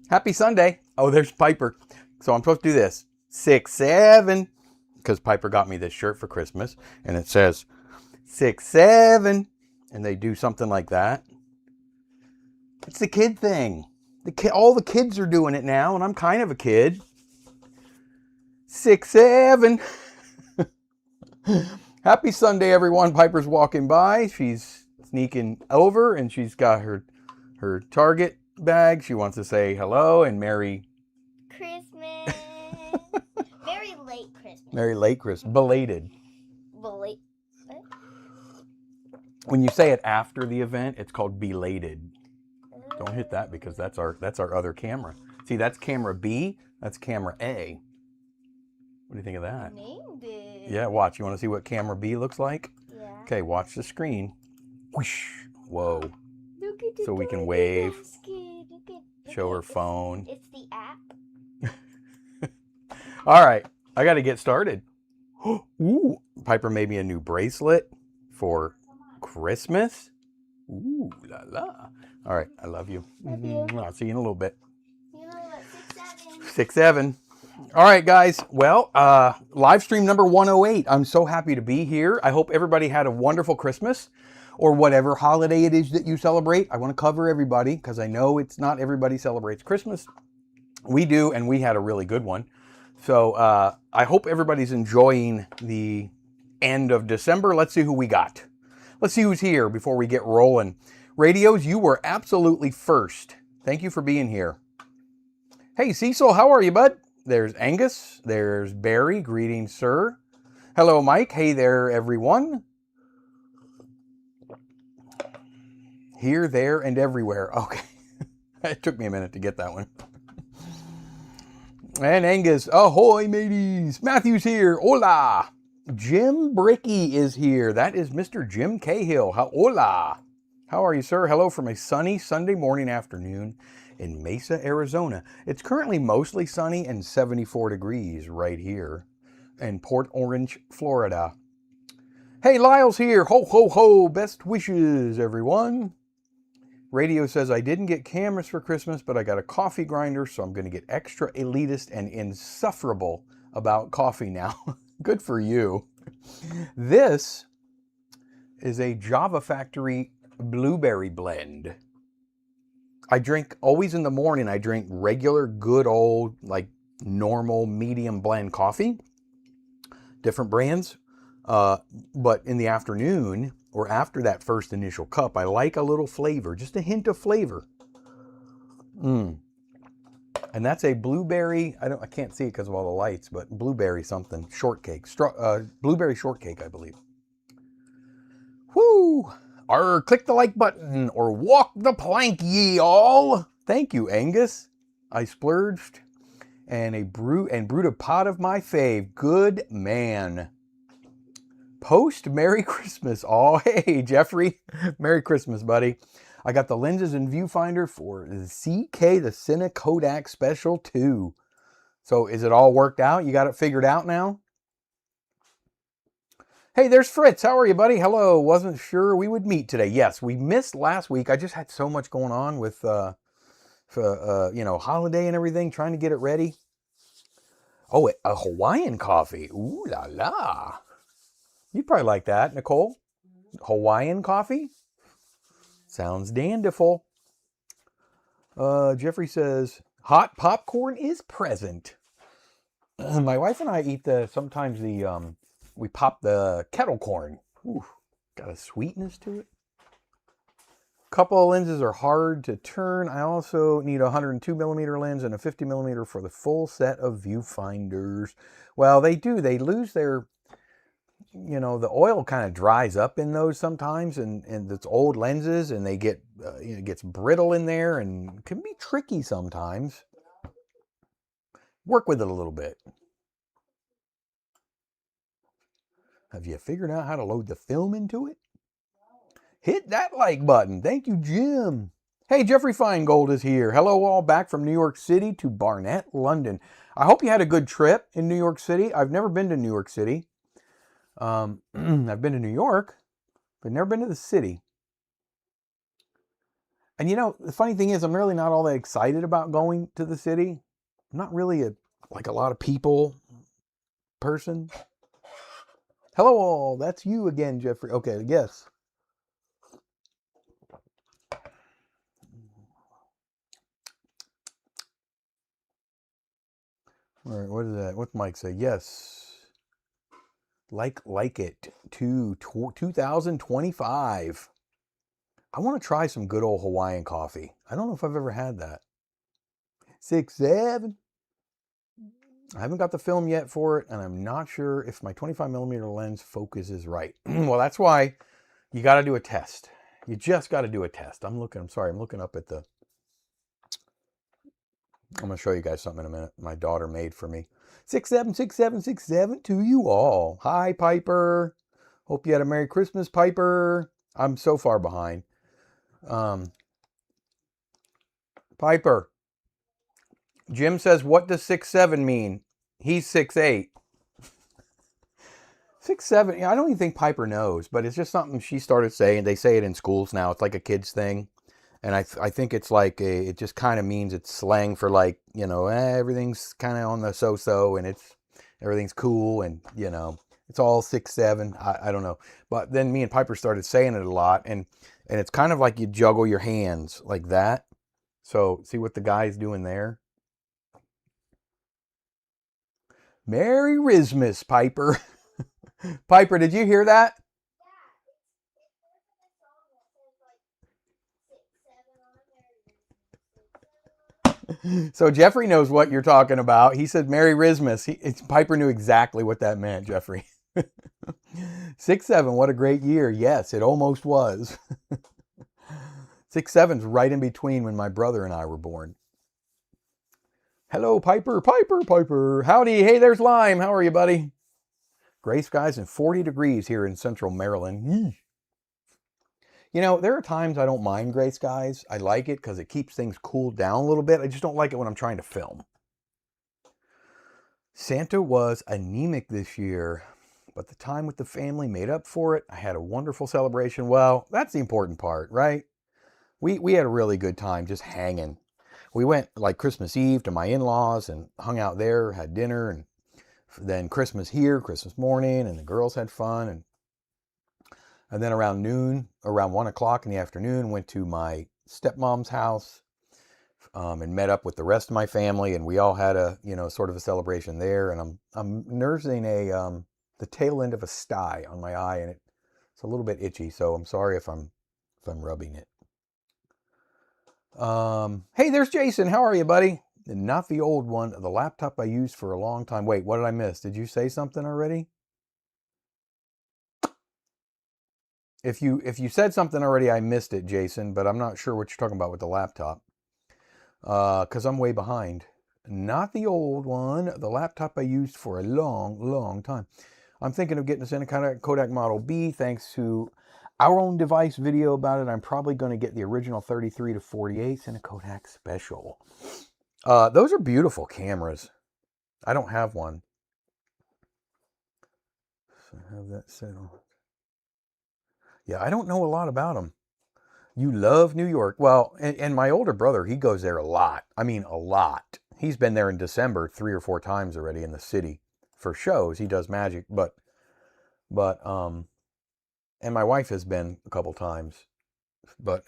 Happy Sunday. Oh, there's Piper. So I'm supposed to do this. 6, 7. Because Piper got me this shirt for Christmas. And it says 6, 7. And they do something like that. It's the kid thing. All the kids are doing it now. And I'm kind of a kid. 6, 7. Happy Sunday, everyone. Piper's walking by. She's sneaking over. And she's got her Target bag. She wants to say hello and Merry Christmas. Very late Christmas. Merry late Christmas. Belated. What? When you say it after the event, it's called belated. Don't hit that because that's our other camera. See, that's camera B. That's camera A. What do you think of that? Named it. Yeah, watch. You want to see what camera B looks like? Yeah. Okay, watch the screen. Whoosh. Whoa. Look at So we can wave. Look Show her it's, phone. It's the app. All right, I got to get started. Ooh, Piper made me a new bracelet for Christmas. Ooh, la la. All right, I love you. Love you. I'll see you in a little bit. You know what? 6, 7. 6, 7. All right, guys. Well, live stream number 108. I'm so happy to be here. I hope everybody had a wonderful Christmas or whatever holiday it is that you celebrate. I want to cover everybody because I know it's not everybody celebrates Christmas. We do, and we had a really good one. So I hope everybody's enjoying the end of December. Let's see who we got. Let's see who's here before we get rolling. Radios, you were absolutely first. Thank you for being here. Hey, Cecil, how are you, bud? There's Angus. There's Barry. Greetings, sir. Hello, Mike. Hey there, everyone. Here, there, and everywhere. Okay. It took me a minute to get that one. And Angus, ahoy, mateys. Matthew's here. Hola. Jim Bricky is here. That is Mr. Jim Cahill. Hola. How are you, sir? Hello from a sunny Sunday morning afternoon in Mesa, Arizona. It's currently mostly sunny and 74 degrees right here in Port Orange, Florida. Hey, Lyle's here. Ho, ho, ho. Best wishes, everyone. Radio says, I didn't get cameras for Christmas, but I got a coffee grinder, so I'm going to get extra elitist and insufferable about coffee now. Good for you. This is a Java Factory blueberry blend. I drink, always in the morning, I drink regular, good old, like normal, medium blend coffee. Different brands. But in the afternoon, or after that first initial cup, I like a little flavor, just a hint of flavor. And that's a blueberry, I can't see it because of all the lights, but blueberry something, shortcake, blueberry shortcake, I believe. Woo! Or click the like button or walk the plank, ye all. Thank you, Angus. I splurged and brewed a pot of my fave. Good man. Post Merry Christmas. Oh, hey, Jeffrey. Merry Christmas, buddy. I got the lenses and viewfinder for the CK, the Cine Kodak Special 2. So is it all worked out? You got it figured out now? Hey, there's Fritz. How are you, buddy? Hello. Wasn't sure we would meet today. Yes, we missed last week. I just had so much going on with, holiday and everything, trying to get it ready. Oh, a Hawaiian coffee. Ooh la la. You'd probably like that, Nicole. Hawaiian coffee? Sounds dandyful. Jeffrey says, hot popcorn is present. My wife and I eat sometimes we pop the kettle corn. Ooh, got a sweetness to it. Couple of lenses are hard to turn. I also need a 102 millimeter lens and a 50 millimeter for the full set of viewfinders. Well, they do. They lose their... the oil kind of dries up in those sometimes, and it's old lenses, and they get, it gets brittle in there and can be tricky sometimes. Work with it a little bit. Have you figured out how to load the film into it? Hit that like button. Thank you, Jim. Hey, Jeffrey Feingold is here. Hello, all, back from New York City to Barnet, London. I hope you had a good trip in New York City. I've never been to New York City. I've been to New York, but never been to the city. And you know, the funny thing is, I'm really not all that excited about going to the city. I'm not really a lot of people person. Hello all, that's you again, Jeffrey. Okay, yes. All right, what is that? What's Mike say? Yes. Like it to 2025. I want to try some good old Hawaiian coffee. I don't know if I've ever had that. 6'7". I haven't got the film yet for it, and I'm not sure if my 25mm lens focus is right. Well, that's why you got to do a test. You just got to do a test. I'm looking up at the... I'm going to show you guys something in a minute. My daughter made for me. 6'7" to you all. Hi, Piper. Hope you had a Merry Christmas, Piper. I'm so far behind. Piper. Jim says, what does 6'7" mean? He's 6'8". 6'7". I don't even think Piper knows, but it's just something she started saying. They say it in schools now. It's like a kid's thing. And I think it's like it just kind of means it's slang for like, you know, everything's kind of on the so-so and everything's cool and, you know, it's all 6'7". I don't know. But then me and Piper started saying it a lot and it's kind of like you juggle your hands like that. So see what the guy's doing there? Merry Christmas, Piper. Piper, did you hear that? So Jeffrey knows what you're talking about. He said Merry Christmas. Piper knew exactly what that meant, Jeffrey. 6'7", what a great year. Yes, it almost was. 6'7's right in between when my brother and I were born. Hello, Piper, Piper, Piper. Howdy. Hey, there's Lime. How are you, buddy? Gray skies and 40 degrees here in central Maryland. You know, there are times I don't mind gray skies. I like it because it keeps things cooled down a little bit. I just don't like it when I'm trying to film. Santa was anemic this year, but the time with the family made up for it. I had a wonderful celebration. Well, that's the important part, right? We had a really good time just hanging. We went like Christmas Eve to my in-laws and hung out there, had dinner, and then Christmas here, Christmas morning, and the girls had fun. And then around noon, around 1 o'clock in the afternoon, went to my stepmom's house and met up with the rest of my family, and we all had a, you know, sort of a celebration there. And I'm nursing the tail end of a sty on my eye, and it's a little bit itchy, so I'm sorry if I'm rubbing it. Hey, there's Jason. How are you, buddy? Not the old one, the laptop I used for a long time. Wait, what did I miss? Did you say something already? If you said something already, I missed it, Jason, but I'm not sure what you're talking about with the laptop. Because I'm way behind. Not the old one, the laptop I used for a long, long time. I'm thinking of getting this in a Kodak Model B thanks to our own device video about it. I'm probably going to get the original 33 to 48 in a Kodak Special. Those are beautiful cameras. I don't have one. So I have that set on. Yeah, I don't know a lot about them. You love New York. Well, and my older brother, he goes there a lot. I mean, a lot. He's been there in December 3 or 4 times already in the city for shows. He does magic, but and my wife has been a couple times,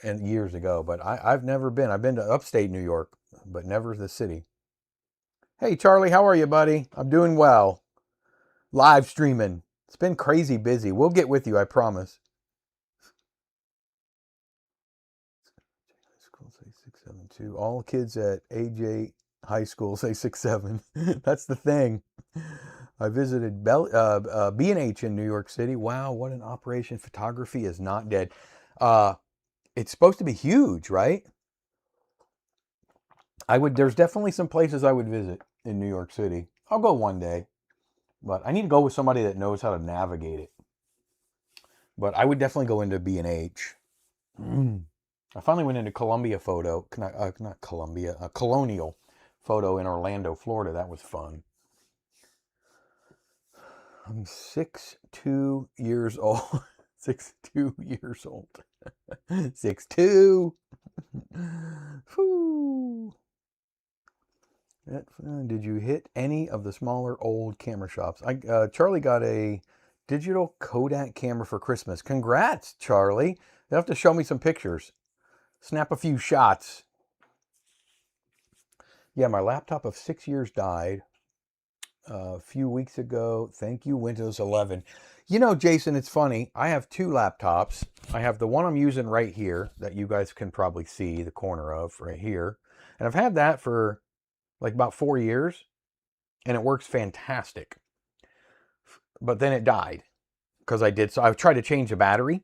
and years ago. But I've never been. I've been to upstate New York, but never the city. Hey, Charlie, how are you, buddy? I'm doing well. Live streaming. It's been crazy busy. We'll get with you, I promise. School say 6'7" too. All kids at AJ High School say 6'7". That's the thing. I visited B&H in New York City. Wow, what an operation. Photography is not dead. It's supposed to be huge, right? There's definitely some places I would visit in New York City. I'll go one day, but I need to go with somebody that knows how to navigate it. But I would definitely go into B&H. I finally went into Colonial Photo in Orlando, Florida. That was fun. I'm 6'2" years old. 6'2" years old. 6'2". Whew. Did you hit any of the smaller old camera shops? Charlie got a digital Kodak camera for Christmas. Congrats, Charlie. You'll have to show me some pictures. Snap a few shots. Yeah, my laptop of 6 years died a few weeks ago. Thank you, Windows 11. You know, Jason, it's funny. I have two laptops. I have the one I'm using right here that you guys can probably see the corner of right here. And I've had that for like about 4 years, and it works fantastic. But then it died because I tried to change the battery,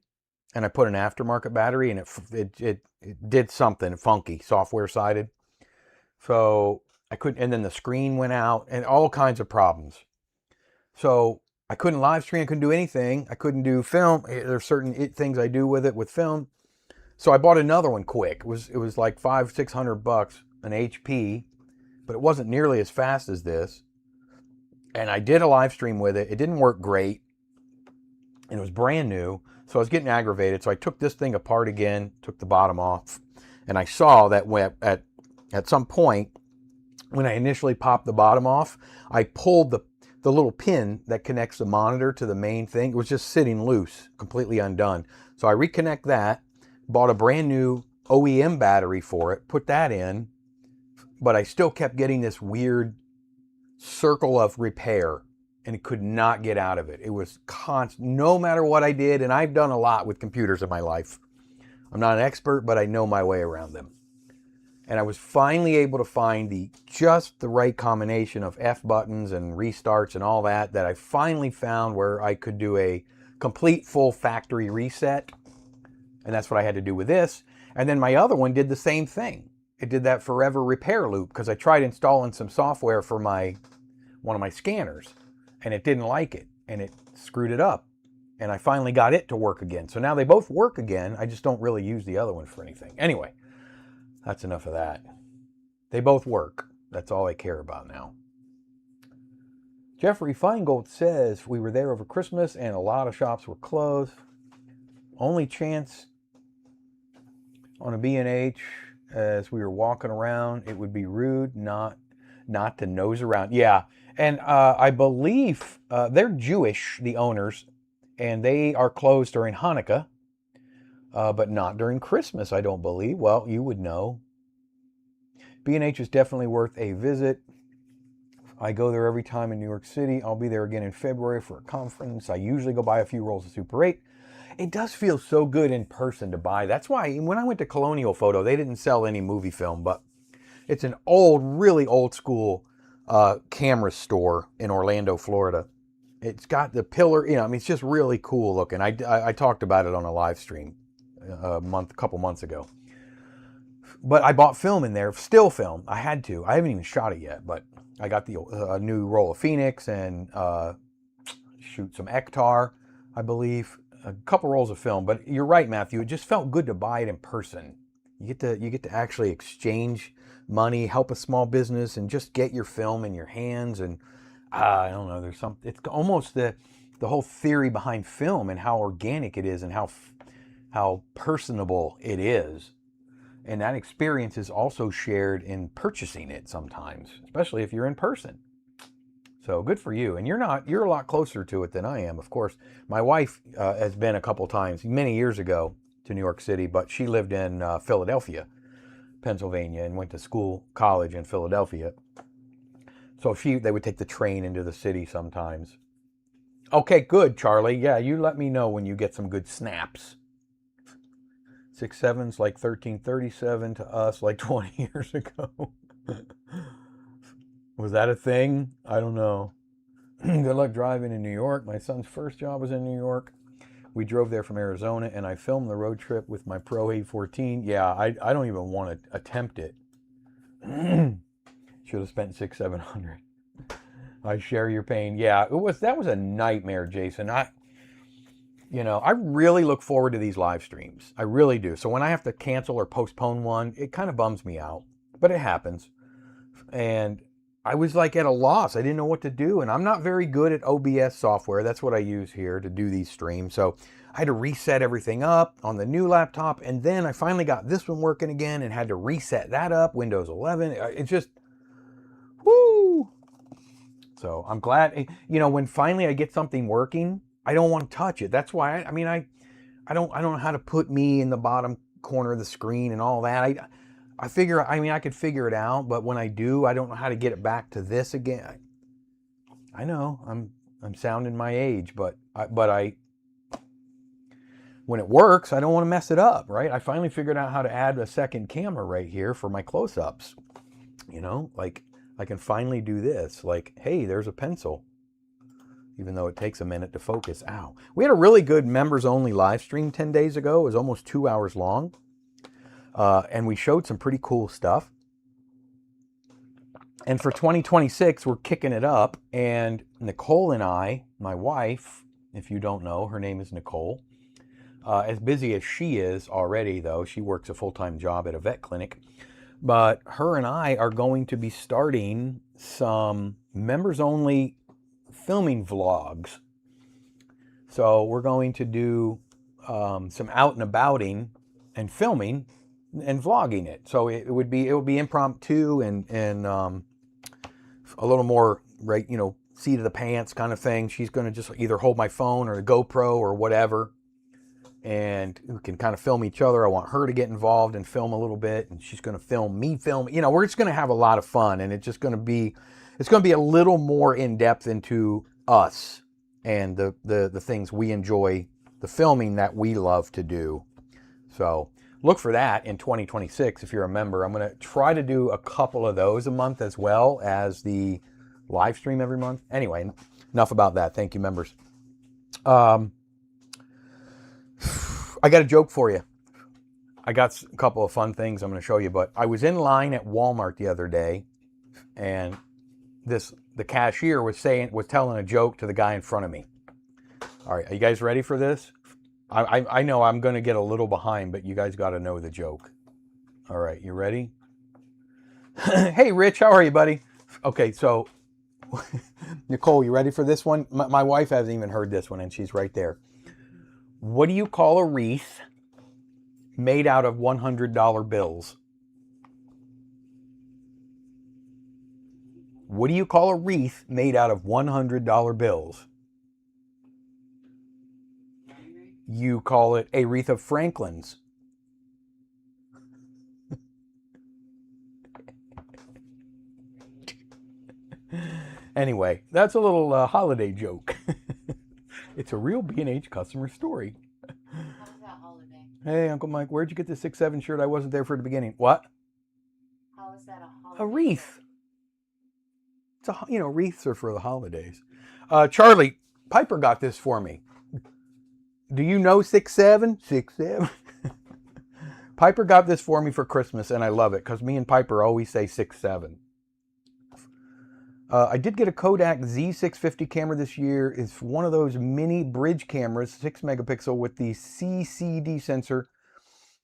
and I put an aftermarket battery, and it did something funky, software sided. So I couldn't, and then the screen went out, and all kinds of problems. So I couldn't live stream, I couldn't do anything. I couldn't do film. There's certain things I do with it with film. So I bought another one quick. It was like $500-600, an HP. But it wasn't nearly as fast as this. And I did a live stream with it. It didn't work great. And it was brand new. So I was getting aggravated. So I took this thing apart again, took the bottom off. And I saw that at some point, when I initially popped the bottom off, I pulled the little pin that connects the monitor to the main thing. It was just sitting loose, completely undone. So I reconnect that, bought a brand new OEM battery for it, put that in. But I still kept getting this weird circle of repair, and it could not get out of it. It was constant, no matter what I did, and I've done a lot with computers in my life. I'm not an expert, but I know my way around them. And I was finally able to find just the right combination of F buttons and restarts and all that I finally found where I could do a complete full factory reset. And that's what I had to do with this. And then my other one did the same thing. It did that forever repair loop because I tried installing some software for one of my scanners, and it didn't like it, and it screwed it up. And I finally got it to work again. So now they both work again. I just don't really use the other one for anything. Anyway, that's enough of that. They both work. That's all I care about now. Jeffrey Feingold says we were there over Christmas and a lot of shops were closed. Only chance on a B&H. As we were walking around, it would be rude not to nose around. Yeah, and I believe they're Jewish, the owners, and they are closed during Hanukkah, but not during Christmas, I don't believe. Well, you would know. B&H is definitely worth a visit. I go there every time in New York City. I'll be there again in February for a conference. I usually go buy a few rolls of Super 8. It does feel so good in person to buy. That's why when I went to Colonial Photo, they didn't sell any movie film, but it's an really old school camera store in Orlando, Florida. It's got the pillar, it's just really cool looking. I talked about it on a live stream a couple months ago. But I bought film in there, still film. I had to. I haven't even shot it yet, but I got the new roll of Phoenix and some Ektar, I believe. A couple rolls of film, but you're right, Matthew. It just felt good to buy it in person. You get to actually exchange money, help a small business, and just get your film in your hands. And I don't know. It's almost the whole theory behind film and how organic it is and how personable it is. And that experience is also shared in purchasing it sometimes, especially if you're in person. So good for you. And you're a lot closer to it than I am, of course. My wife has been a couple times, many years ago, to New York City, but she lived in Philadelphia, Pennsylvania, and went to college in Philadelphia. So they would take the train into the city sometimes. Okay, good, Charlie. Yeah, you let me know when you get some good snaps. 6'7's like 1337 to us like 20 years ago. Was that a thing? I don't know. Good luck driving in New York. My son's first job was in New York. We drove there from Arizona, and I filmed the road trip with my Pro 814. Yeah, I don't even want to attempt it. Should have spent $600-700. I share your pain. Yeah, that was a nightmare, Jason. I really look forward to these live streams. I really do. So when I have to cancel or postpone one, it kind of bums me out, but it happens. And I was like at a loss. I didn't know what to do. And I'm not very good at OBS software. That's what I use here to do these streams. So I had to reset everything up on the new laptop, and then I finally got this one working again and had to reset that up, Windows 11. It's just, woo! So I'm glad, you know, when finally I get something working, I don't want to touch it. That's why, I don't know how to put me in the bottom corner of the screen and all that. I figure, I mean, I could figure it out, but when I do, I don't know how to get it back to this again. I know I'm sounding my age, but when it works, I don't want to mess it up, right? I finally figured out how to add a second camera right here for my close-ups. You know, like I can finally do this. Like, hey, there's a pencil. Even though it takes a minute to focus. Ow. We had a really good members-only live stream 10 days ago. It was almost 2 hours long. And we showed some pretty cool stuff. And for 2026, we're kicking it up. And Nicole and I, my wife, if you don't know, her name is Nicole. As busy as she is already, though, she works a full-time job at a vet clinic. But her and I are going to be starting some members-only filming vlogs. So we're going to do some out and abouting and filming and vlogging it. So it would be impromptu and a little more, right, you know, seat of the pants kind of thing. She's going to just either hold my phone or a GoPro or whatever, and we can kind of film each other. I want her to get involved and film a little bit, and she's going to film me film. You know, we're just going to have a lot of fun, and it's going to be a little more in depth into us and the things we enjoy, the filming that we love to do. So look for that in 2026 if you're a member. I'm going to try to do a couple of those a month as well as the live stream every month. Anyway, enough about that. Thank you, members. I got a joke for you. I got a couple of fun things I'm going to show you, but I was in line at Walmart the other day, and the cashier was telling a joke to the guy in front of me. All right, are you guys ready for this? I know I'm going to get a little behind, but you guys got to know the joke. All right, you ready? Hey, Rich, how are you, buddy? Okay, so Nicole, you ready for this one? My wife hasn't even heard this one, and she's right there. What do you call a wreath made out of $100 bills? What do you call a wreath made out of $100 bills? You call it a wreath of Franklins. Anyway, that's a little holiday joke. It's a real B&H customer story. How was that holiday? Hey, Uncle Mike, where'd you get the 6'7" shirt? I wasn't there for the beginning. What? How was that a holiday? A wreath. It's a, you know, wreaths are for the holidays. Charlie, Piper got this for me. Do you know 6'7"? 6'7". Piper got this for me for Christmas, and I love it because me and Piper always say 6'7". I did get a Kodak Z650 camera this year. It's one of those mini bridge cameras, 6 megapixel with the CCD sensor.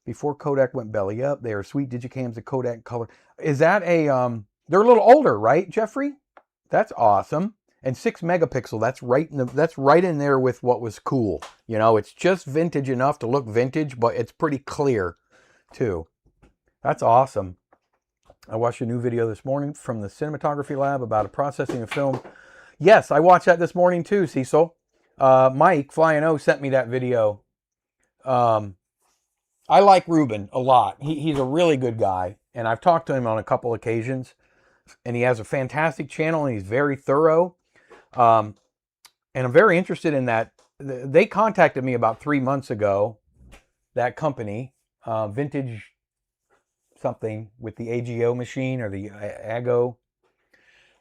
Before Kodak went belly up, they are sweet digicams of Kodak color. Is that a, they're a little older, right, Jeffrey? That's awesome. And 6 megapixel, that's right in there with what was cool. You know, it's just vintage enough to look vintage, but it's pretty clear too. That's awesome. I watched a new video this morning from the cinematography lab about a processing of film. Yes, I watched that this morning too, Cecil. Mike, Flying O, sent me that video. I like Ruben a lot. He's a really good guy, and I've talked to him on a couple occasions, and he has a fantastic channel, and he's very thorough. And I'm very interested in that. They contacted me about 3 months ago, that company, Vintage something with the AGO machine or the AGO.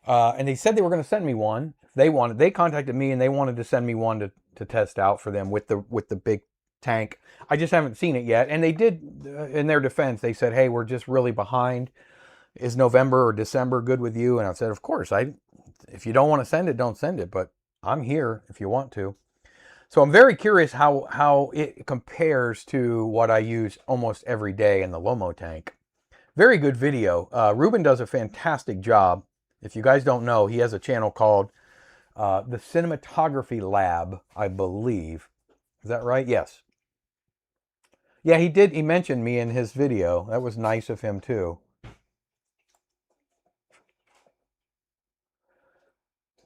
And they said they were going to send me one. They contacted me and they wanted to send me one to test out for them with the big tank. I just haven't seen it yet. And they did, in their defense, they said, hey, we're just really behind. Is November or December good with you? And I said, of course. If you don't want to send it, don't send it. But I'm here if you want to. So I'm very curious how it compares to what I use almost every day in the Lomo tank. Very good video. Ruben does a fantastic job. If you guys don't know, he has a channel called the Cinematography Lab, I believe. Is that right? Yes. Yeah, he did. He mentioned me in his video. That was nice of him too.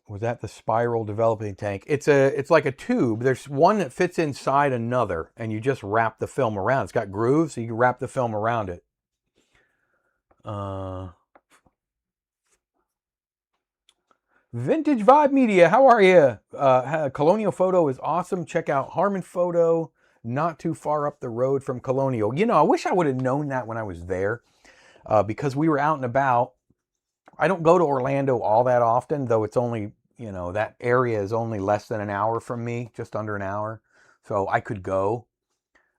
Was that the spiral developing tank? It's like a tube. There's one that fits inside another, and you just wrap the film around. It's got grooves, so you can wrap the film around it. Vintage Vibe Media, how are you? Colonial Photo is awesome. Check out Harmon Photo, not too far up the road from Colonial. You know, I wish I would have known that when I was there, because we were out and about. I don't go to Orlando all that often, though it's only, you know, that area is only less than an hour from me, just under an hour. So I could go.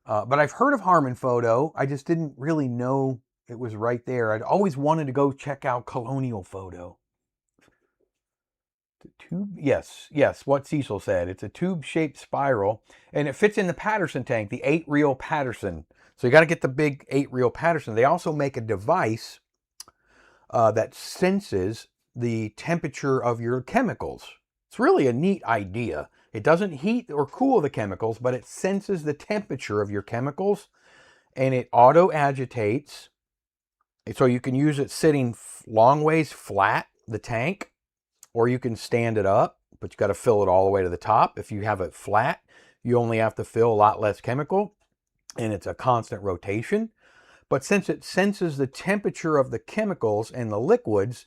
But I've heard of Harmon Photo. I just didn't really know it was right there. I'd always wanted to go check out Colonial Photo. The tube, yes, what Cecil said. It's a tube-shaped spiral, and it fits in the Patterson tank, the 8-reel Patterson. So you got to get the big 8-reel Patterson. They also make a device that senses the temperature of your chemicals. It's really a neat idea. It doesn't heat or cool the chemicals, but it senses the temperature of your chemicals, and it auto-agitates. So you can use it sitting long ways flat, the tank, or you can stand it up, but you got to fill it all the way to the top. If you have it flat, you only have to fill a lot less chemical, and it's a constant rotation. But since it senses the temperature of the chemicals and the liquids,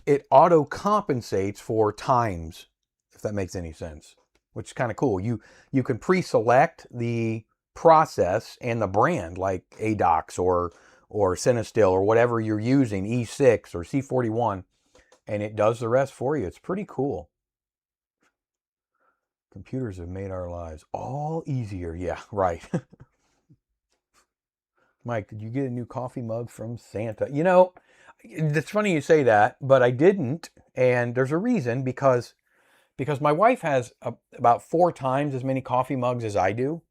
it auto-compensates for times, if that makes any sense, which is kind of cool. You can pre-select the process and the brand, like ADOX or Cinestill or whatever you're using, E6 or C41, and it does the rest for you. It's pretty cool. Computers have made our lives all easier. Yeah, right. Mike, did you get a new coffee mug from Santa? You know, it's funny you say that, but I didn't. And there's a reason, because my wife has about 4 times as many coffee mugs as I do.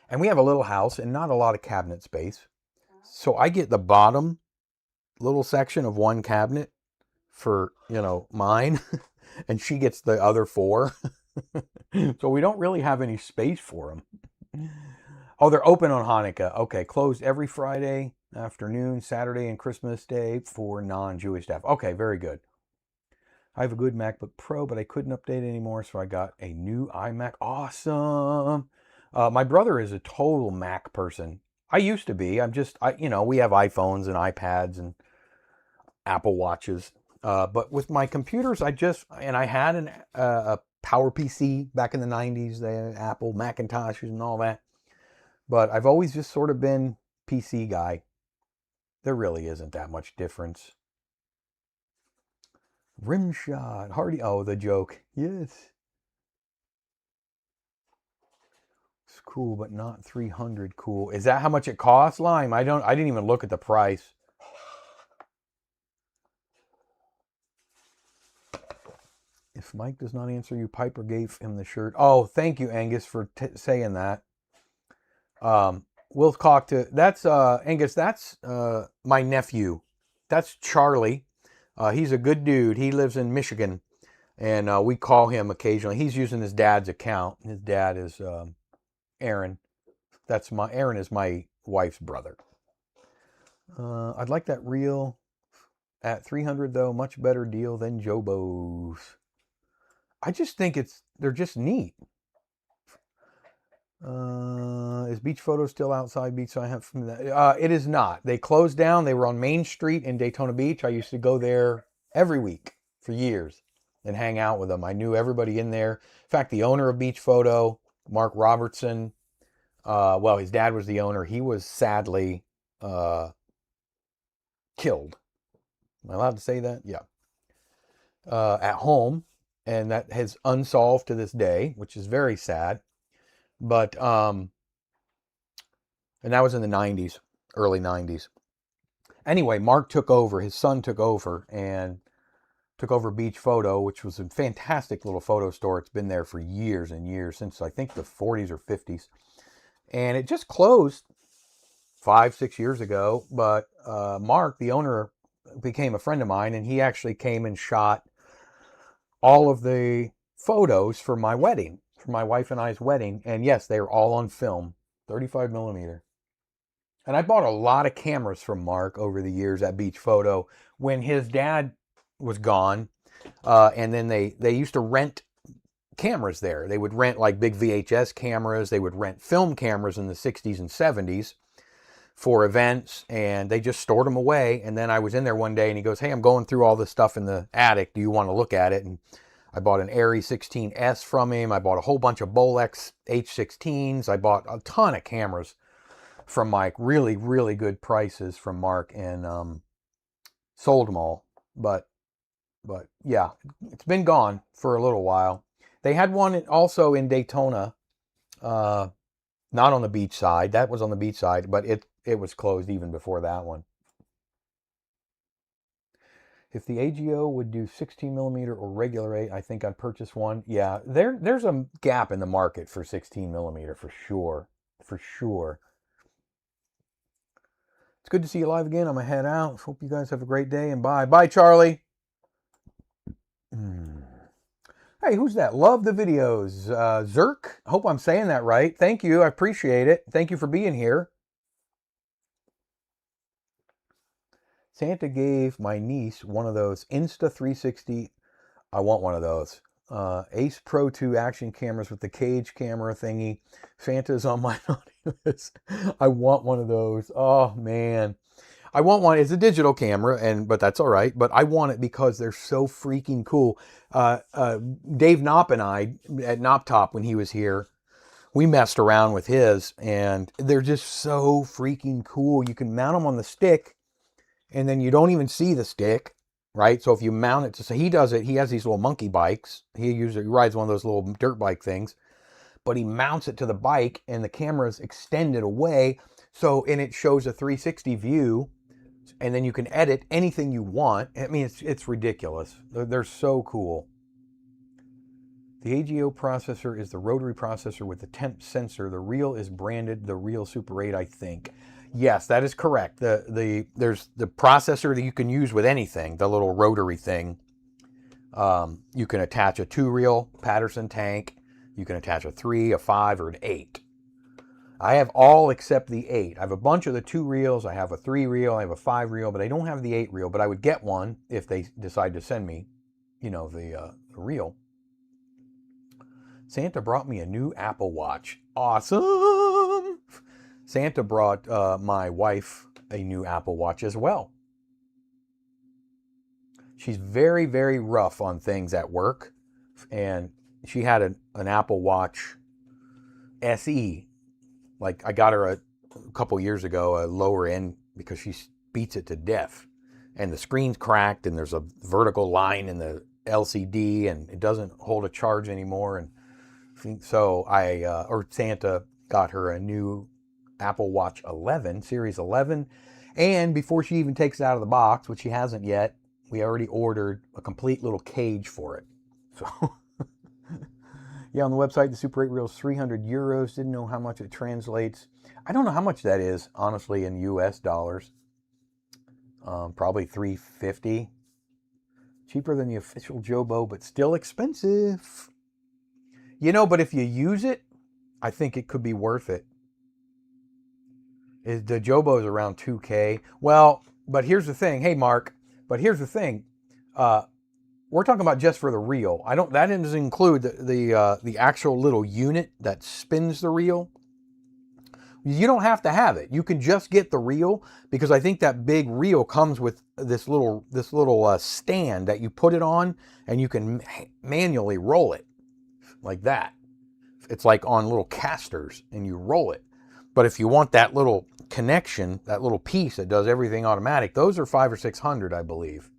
And we have a little house and not a lot of cabinet space. So I get the bottom little section of one cabinet for, you know, mine, and she gets the other 4. So we don't really have any space for them. Oh, they're open on Hanukkah. Okay, closed every Friday afternoon, Saturday, and Christmas Day for non-Jewish staff. Okay, very good. I have a good MacBook Pro, but I couldn't update it anymore, so I got a new iMac. Awesome. My brother is a total Mac person. I used to be. You know, we have iPhones and iPads and Apple Watches. But with my computers, I had a Power PC back in the 90s, the Apple Macintoshes and all that. But I've always just sort of been PC guy. There really isn't that much difference. Rimshot, Hardy. Oh, the joke. Yes. It's cool, but not 300 cool. Is that how much it costs, Lime? I didn't even look at the price. If Mike does not answer you, Piper gave him the shirt. Oh, thank you, Angus, for saying that. We'll talk to, that's, Angus, that's, my nephew. That's Charlie. He's a good dude. He lives in Michigan, and we call him occasionally. He's using his dad's account. His dad is, Aaron. Aaron is my wife's brother. I'd like that reel at 300 though. Much better deal than Jobo's. I just think they're just neat. Is Beach Photo still outside Beach? So I have from that. It is not. They closed down. They were on Main Street in Daytona Beach. I used to go there every week for years and hang out with them. I knew everybody in there. In fact, the owner of Beach Photo, Mark Robertson, well, his dad was the owner. He was sadly killed. Am I allowed to say that? Yeah. At home. And that has unsolved to this day, which is very sad. But, and that was in the 90s, early 90s. Anyway, Mark took over, his son took over, and took over Beach Photo, which was a fantastic little photo store. It's been there for years and years, since I think the 40s or 50s. And it just closed 5-6 years ago. But Mark, the owner, became a friend of mine, and he actually came and shot all of the photos for my wedding. for my wife and I's wedding. And yes, they are all on film, 35 millimeter. And I bought a lot of cameras from Mark over the years at Beach Photo when his dad was gone. And then they used to rent cameras there. They would rent like big VHS cameras. They would rent film cameras in the 60s and 70s for events, and they just stored them away. And then I was in there one day and he goes, hey, I'm going through all this stuff in the attic. Do you want to look at it? And I bought an Arri 16S from him. I bought a whole bunch of Bolex H16s. I bought a ton of cameras from Mike. Really, really good prices from Mark, and sold them all. But yeah, it's been gone for a little while. They had one also in Daytona, not on the beach side. That was on the beach side, but it was closed even before that one. If the AGO would do 16 millimeter or regular 8, I think I'd purchase one. Yeah, there's a gap in the market for 16 millimeter for sure. For sure. It's good to see you live again. I'm going to head out. Hope you guys have a great day, and bye. Bye, Charlie. Hey, who's that? Love the videos. Zerk? I hope I'm saying that right. Thank you. I appreciate it. Thank you for being here. Santa gave my niece one of those Insta 360. I want one of those. Ace Pro 2 action cameras with the cage camera thingy. Santa's on my naughty list. I want one of those. Oh, man. I want one. It's a digital camera, but that's all right. But I want it because they're so freaking cool. Dave Knopp and I, at Knopp Top when he was here, we messed around with his, and they're just so freaking cool. You can mount them on the stick, and then you don't even see the stick, right? So if you mount it, so he does it, he has these little monkey bikes. He rides one of those little dirt bike things, but he mounts it to the bike, and the camera's extended away, and it shows a 360 view, and then you can edit anything you want. I mean, it's ridiculous. They're so cool. The AGO processor is the rotary processor with the temp sensor. The reel is branded the Real Super 8, I think. Yes, that is correct. There's the processor that you can use with anything, the little rotary thing. You can attach a 2-reel Patterson tank. You can attach a 3, a 5, or an 8. I have all except the 8. I have a bunch of the 2 reels. I have a 3 reel. I have a 5 reel, but I don't have the 8 reel. But I would get one if they decide to send me, the reel. Santa brought me a new Apple Watch. Awesome! Santa brought my wife a new Apple Watch as well. She's very, very rough on things at work, and she had an Apple Watch SE. Like, I got her a couple years ago, a lower end, because she beats it to death. And the screen's cracked, and there's a vertical line in the LCD, and it doesn't hold a charge anymore. And so Santa got her a new Apple Watch 11, Series 11. And before she even takes it out of the box, which she hasn't yet, we already ordered a complete little cage for it. So... Yeah, on the website, the Super 8 reel is 300 euros. Didn't know how much it translates. I don't know how much that is, honestly, in US dollars. Probably $350. Cheaper than the official Jobo, but still expensive. But if you use it, I think it could be worth it. The Jobo is around 2K. Well, but here's the thing. Hey, Mark. But here's the thing. We're talking about just for the reel. That doesn't include the actual little unit that spins the reel. You don't have to have it. You can just get the reel, because I think that big reel comes with this little stand that you put it on, and you can manually roll it like that. It's like on little casters, and you roll it. But if you want that little connection, that little piece that does everything automatic, those are $500 or $600, I believe.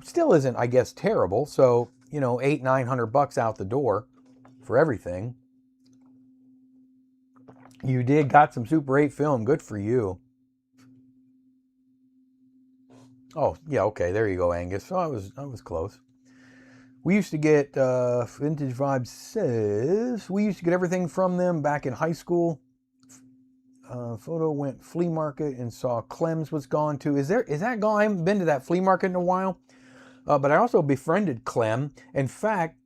Still isn't, I guess, terrible. So, $800-900 out the door for everything. You got some Super 8 film. Good for you. Oh, yeah, okay. There you go, Angus. So I was close. We used to get, Vintage Vibes says, we used to get everything from them back in high school. Photo went flea market and saw Clem's was gone too. Is that gone? I haven't been to that flea market in a while. But I also befriended Clem. In fact,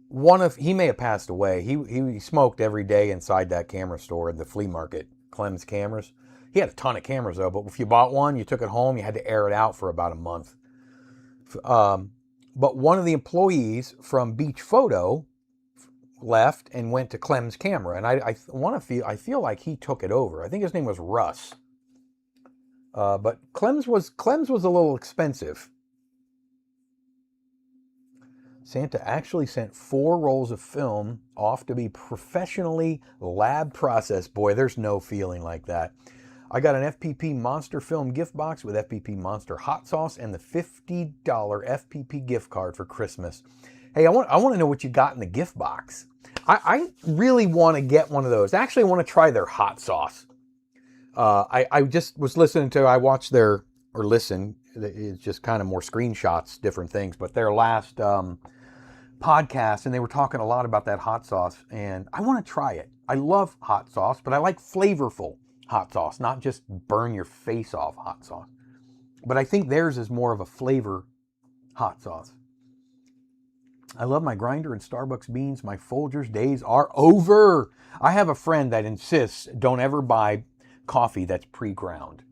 he may have passed away. He smoked every day inside that camera store at the flea market, Clem's Cameras. He had a ton of cameras though, but if you bought one, you took it home, you had to air it out for about a month. But one of the employees from Beach Photo left and went to Clem's Camera, and I feel like he took it over. I think his name was Russ. But Clem's was a little expensive. Santa actually sent 4 rolls of film off to be professionally lab processed. Boy, there's no feeling like that. I got an FPP Monster Film gift box with FPP Monster hot sauce and the $50 FPP gift card for Christmas. Hey, I want to know what you got in the gift box. I really want to get one of those. Actually, I want to try their hot sauce. I just was listening to, it's just kind of more screenshots, different things, but their last podcast, and they were talking a lot about that hot sauce, and I want to try it. I love hot sauce, but I like flavorful hot sauce, not just burn your face off hot sauce. But I think theirs is more of a flavor hot sauce. I love my grinder and Starbucks beans. My Folgers days are over. I have a friend that insists don't ever buy coffee that's pre-ground.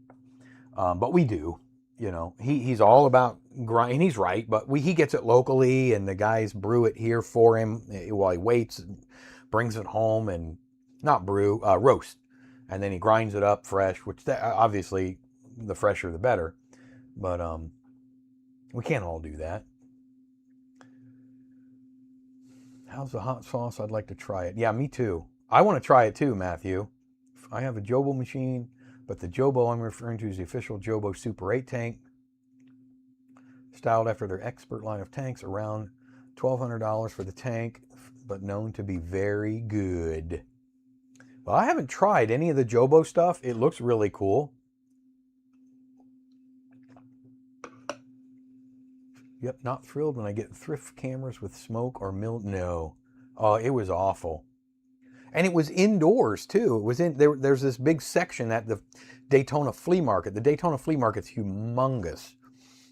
But we do. You know, he's all about grind, and he's right, but he gets it locally, and the guys brew it here for him while he waits and brings it home, and roast. And then he grinds it up fresh, which obviously the fresher the better. But we can't all do that. How's the hot sauce? I'd like to try it. Yeah, me too. I want to try it too, Matthew. I have a Jobo machine, but the Jobo I'm referring to is the official Jobo Super 8 tank, styled after their expert line of tanks, around $1,200 for the tank, but known to be very good. Well, I haven't tried any of the Jobo stuff. It looks really cool. Yep, not thrilled when I get thrift cameras with smoke or No. Oh, it was awful. And it was indoors too. It was there's this big section at the Daytona Flea Market. The Daytona Flea Market's humongous.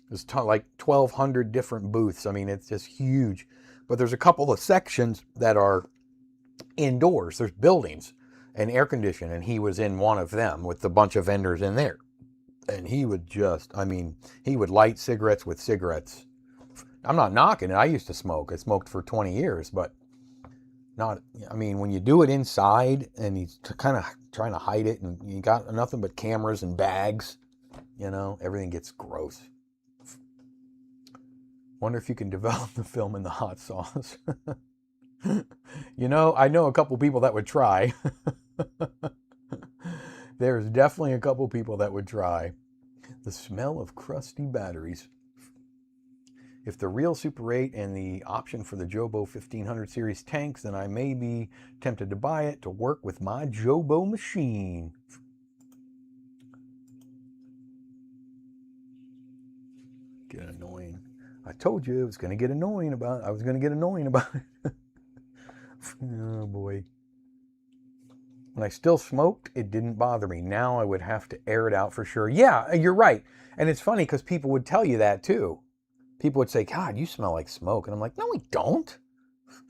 There's like 1,200 different booths. I mean, it's just huge. But there's a couple of sections that are indoors. There's buildings and air conditioning, and he was in one of them with a bunch of vendors in there. And he would he would light cigarettes with cigarettes. I'm not knocking it. I used to smoke. I smoked for 20 years, but when you do it inside and he's kind of trying to hide it and you got nothing but cameras and bags, everything gets gross. Wonder if you can develop the film in the hot sauce. I know a couple people that would try. There's definitely a couple people that would try. The smell of crusty batteries. If the real Super 8 and the option for the Jobo 1500 series tanks, then I may be tempted to buy it to work with my Jobo machine. Get annoying. I told you I was going to get annoying about it. Oh boy. When I still smoked, it didn't bother me. Now I would have to air it out for sure. Yeah, you're right. And it's funny because people would tell you that too. People would say, God, you smell like smoke. And I'm like, no, we don't.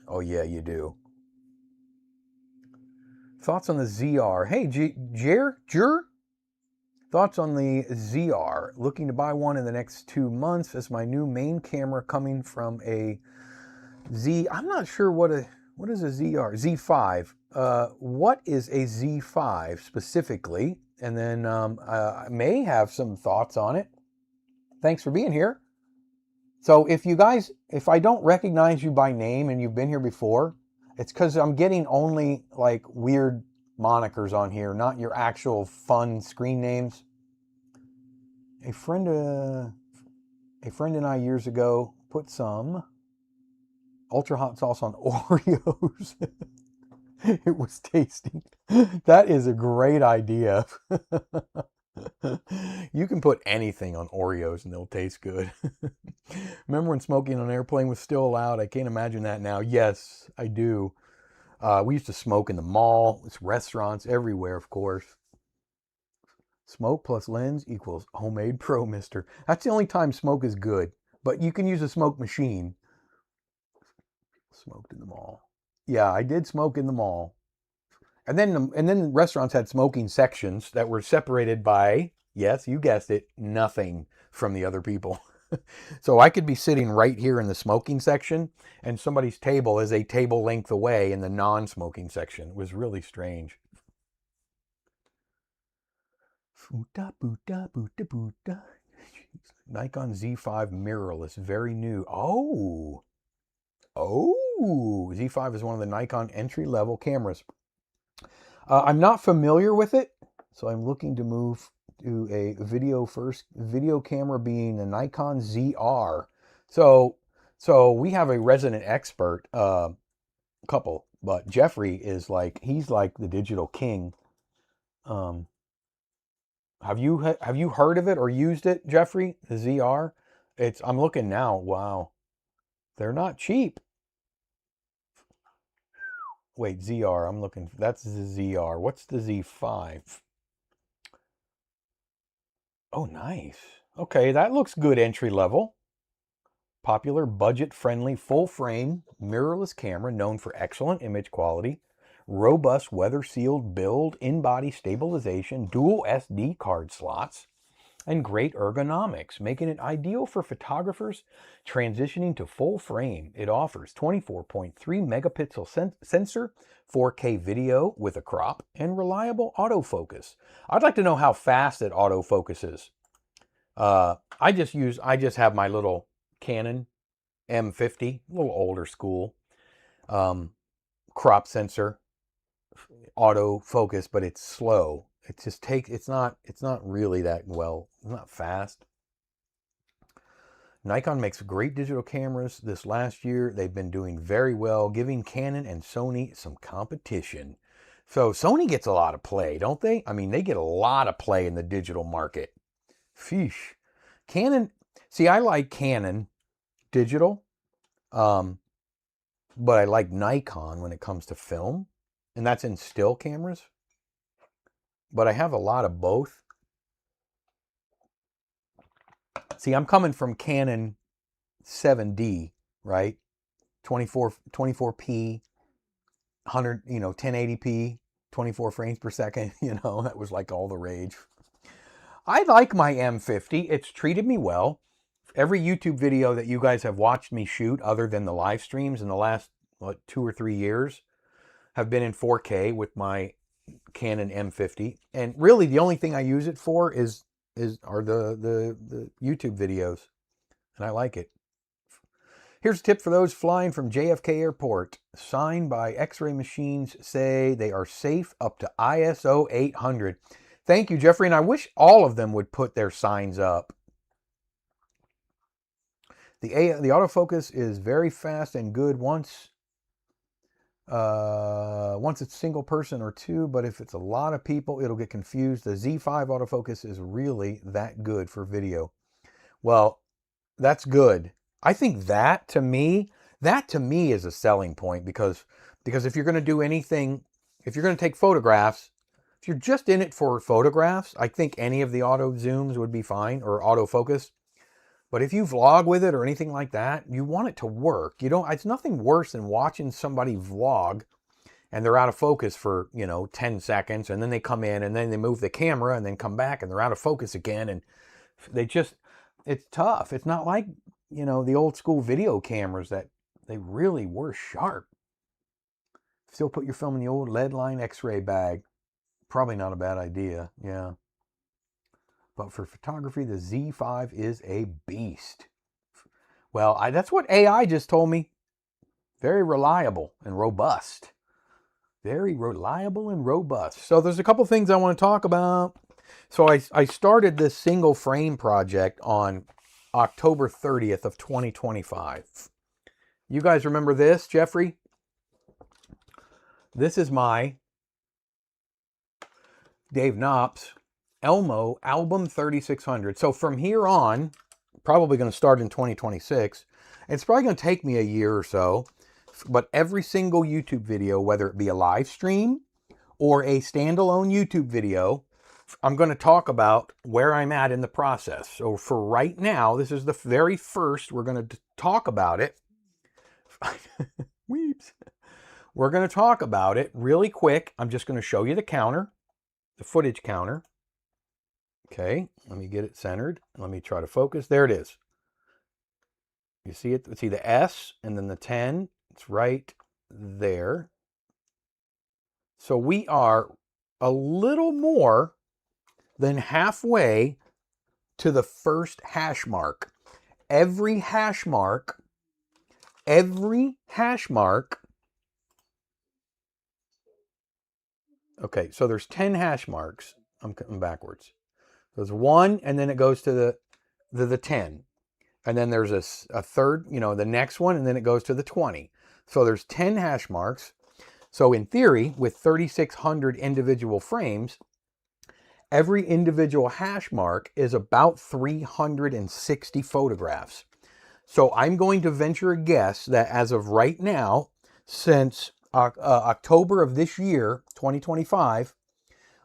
Oh, yeah, you do. Thoughts on the ZR? Hey, Jer? Thoughts on the ZR? Looking to buy one in the next 2 months as my new main camera coming from a I'm not sure what is a ZR? Z5. What is a Z5 specifically? And then I may have some thoughts on it. Thanks for being here. So if I don't recognize you by name and you've been here before, it's because I'm getting only like weird monikers on here, not your actual fun screen names. A friend and I years ago put some ultra hot sauce on Oreos. It was tasty. That is a great idea. You can put anything on Oreos and they'll taste good. Remember when smoking on an airplane was still allowed? I can't imagine that now. Yes, I do. We used to smoke in the mall, restaurants, everywhere, of course. Smoke plus lens equals homemade pro, mister. That's the only time smoke is good. But you can use a smoke machine. Smoked in the mall. Yeah, I did smoke in the mall. And then restaurants had smoking sections that were separated by, yes, you guessed it, nothing from the other people. So I could be sitting right here in the smoking section, and somebody's table is a table length away in the non-smoking section. It was really strange. Nikon Z5 mirrorless, very new. Oh, Z5 is one of the Nikon entry-level cameras. I'm not familiar with it, so I'm looking to move to a video camera being the Nikon ZR. So we have a resident expert couple, but Jeffrey is he's like the digital king. Have you heard of it or used it, Jeffrey? The ZR? I'm looking now. Wow. They're not cheap. Wait, ZR, I'm looking. That's the ZR. What's the Z5? Oh, nice. Okay, that looks good entry level. Popular, budget-friendly, full-frame, mirrorless camera known for excellent image quality, robust weather-sealed build, in-body stabilization, dual SD card slots, and great ergonomics, making it ideal for photographers transitioning to full frame. It offers 24.3 megapixel sensor, 4K video with a crop, and reliable autofocus. I'd like to know how fast it autofocuses. I just have my little Canon M50, a little older school, crop sensor, autofocus, but it's slow. It's not really that well, it's not fast. Nikon makes great digital cameras. This last year, they've been doing very well, giving Canon and Sony some competition. So Sony gets a lot of play, don't they? I mean, they get a lot of play in the digital market. Sheesh. Canon, see, I like Canon digital, but I like Nikon when it comes to film, and that's in still cameras. But I have a lot of both. See, I'm coming from Canon 7D, right? 24p, 100, 1080p, 24 frames per second, that was like all the rage. I like my M50. It's treated me well. Every YouTube video that you guys have watched me shoot, other than the live streams in the last 2 or 3 years, have been in 4K with my Canon M50, and really the only thing I use it for are the YouTube videos, and I like it. Here's a tip for those flying from JFK Airport. Signed by X-ray machines say they are safe up to ISO 800. Thank you, Jeffrey, and I wish all of them would put their signs up. The autofocus is very fast and good once it's single person or two, but if it's a lot of people, it'll get confused. The Z5 autofocus is really that good for video. Well, that's good. I think that to me is a selling point, because if you're going to do anything, if you're going to take photographs, if you're just in it for photographs, I think any of the auto zooms would be fine, or autofocus. But if you vlog with it or anything like that, you want it to work. It's nothing worse than watching somebody vlog and they're out of focus for, 10 seconds, and then they come in and then they move the camera and then come back and they're out of focus again. And it's tough. It's not like, the old school video cameras that they really were sharp. Still put your film in the old lead line X-ray bag. Probably not a bad idea. Yeah. But for photography, the Z5 is a beast. Well, that's what AI just told me. Very reliable and robust. Very reliable and robust. So there's a couple things I want to talk about. So I started this single frame project on October 30th of 2025. You guys remember this, Jeffrey? This is my Dave Knopp's Elmo Album 3600. So from here on, probably going to start in 2026. It's probably going to take me a year or so, but every single YouTube video, whether it be a live stream or a standalone YouTube video, I'm going to talk about where I'm at in the process. So for right now, this is the very first we're going to talk about it. Weeps. We're going to talk about it really quick. I'm just going to show you the counter, the footage counter. Okay, let me get it centered. Let me try to focus. There it is. You see it? See the S and then the 10. It's right there. So we are a little more than halfway to the first hash mark. Every hash mark. Okay, so there's 10 hash marks. I'm coming backwards. There's 1, and then it goes to the 10. And then there's a third, the next one, and then it goes to the 20. So there's 10 hash marks. So in theory, with 3,600 individual frames, every individual hash mark is about 360 photographs. So I'm going to venture a guess that as of right now, since October of this year, 2025,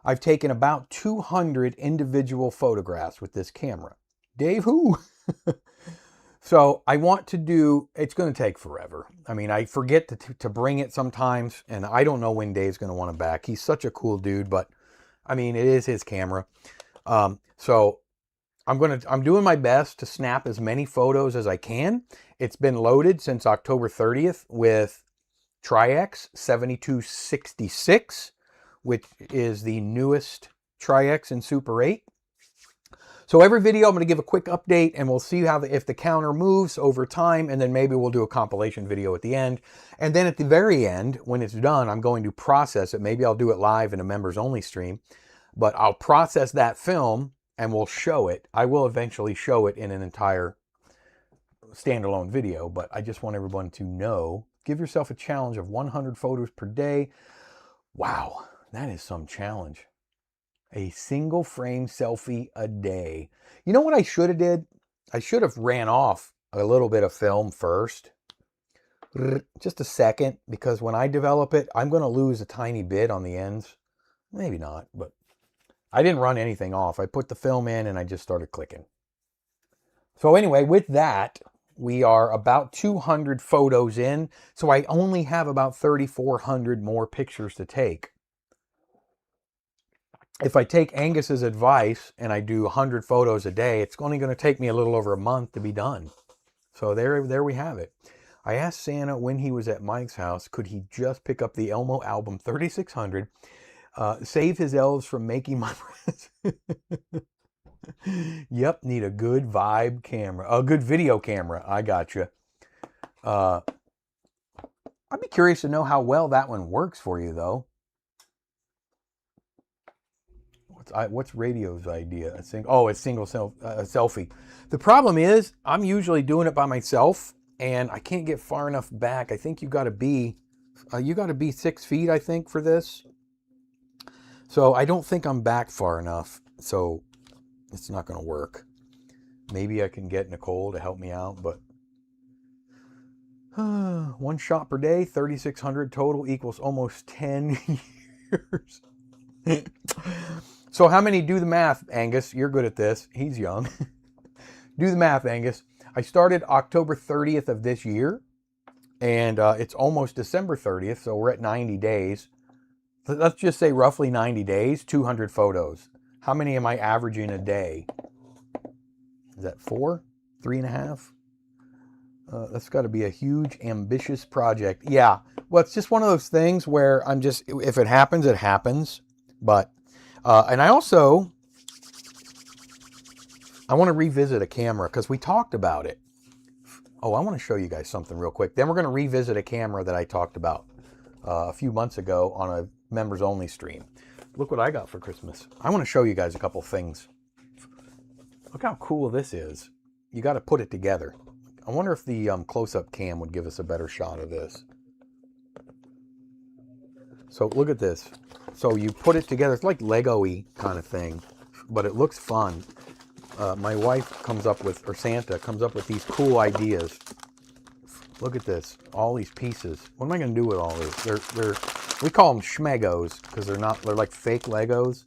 I've taken about 200 individual photographs with this camera. Dave, who? So I want to do, it's going to take forever. I mean, I forget to bring it sometimes, and I don't know when Dave's going to want it back. He's such a cool dude, but I mean, it is his camera. So I'm doing my best to snap as many photos as I can. It's been loaded since October 30th with Tri-X 7266, which is the newest Tri-X in Super 8. So every video I'm going to give a quick update, and we'll see if the counter moves over time, and then maybe we'll do a compilation video at the end. And then at the very end, when it's done, I'm going to process it. Maybe I'll do it live in a members only stream, but I'll process that film and we'll show it. I will eventually show it in an entire standalone video, but I just want everyone to know, give yourself a challenge of 100 photos per day. Wow, that is some challenge. A single frame selfie a day. You know what I should have did? I should have ran off a little bit of film first. Just a second, because when I develop it, I'm going to lose a tiny bit on the ends. Maybe not, but I didn't run anything off. I put the film in and I just started clicking. So anyway, with that, we are about 200 photos in. So I only have about 3,400 more pictures to take. If I take Angus's advice and I do 100 photos a day, it's only going to take me a little over a month to be done. So there we have it. I asked Santa when he was at Mike's house, could he just pick up the Elmo album 3600, save his elves from making my presents. Yep, need a good vibe camera, a good video camera. I gotcha. I'd be curious to know how well that one works for you, though. What's Radio's idea? It's single selfie. The problem is I'm usually doing it by myself and I can't get far enough back. I think you got to be 6 feet, I think, for this. So I don't think I'm back far enough. So it's not going to work. Maybe I can get Nicole to help me out, but one shot per day, 3,600 total equals almost 10 years. So how many, do the math, Angus? You're good at this. He's young. Do the math, Angus. I started October 30th of this year, and it's almost December 30th, so we're at 90 days. Let's just say roughly 90 days, 200 photos. How many am I averaging a day? Is that 4? 3.5? That's got to be a huge, ambitious project. Yeah, well, it's just one of those things where I'm just, if it happens, it happens. But and I want to revisit a camera because we talked about it. Oh, I want to show you guys something real quick. Then we're going to revisit a camera that I talked about a few months ago on a members only stream. Look what I got for Christmas. I want to show you guys a couple things. Look how cool this is. You got to put it together. I wonder if the close-up cam would give us a better shot of this. So look at this. So you put it together. It's like Lego-y kind of thing, but it looks fun. My wife comes up with, or Santa comes up with these cool ideas. Look at this. All these pieces. What am I going to do with all this? We call them schmegos because they're like fake Legos.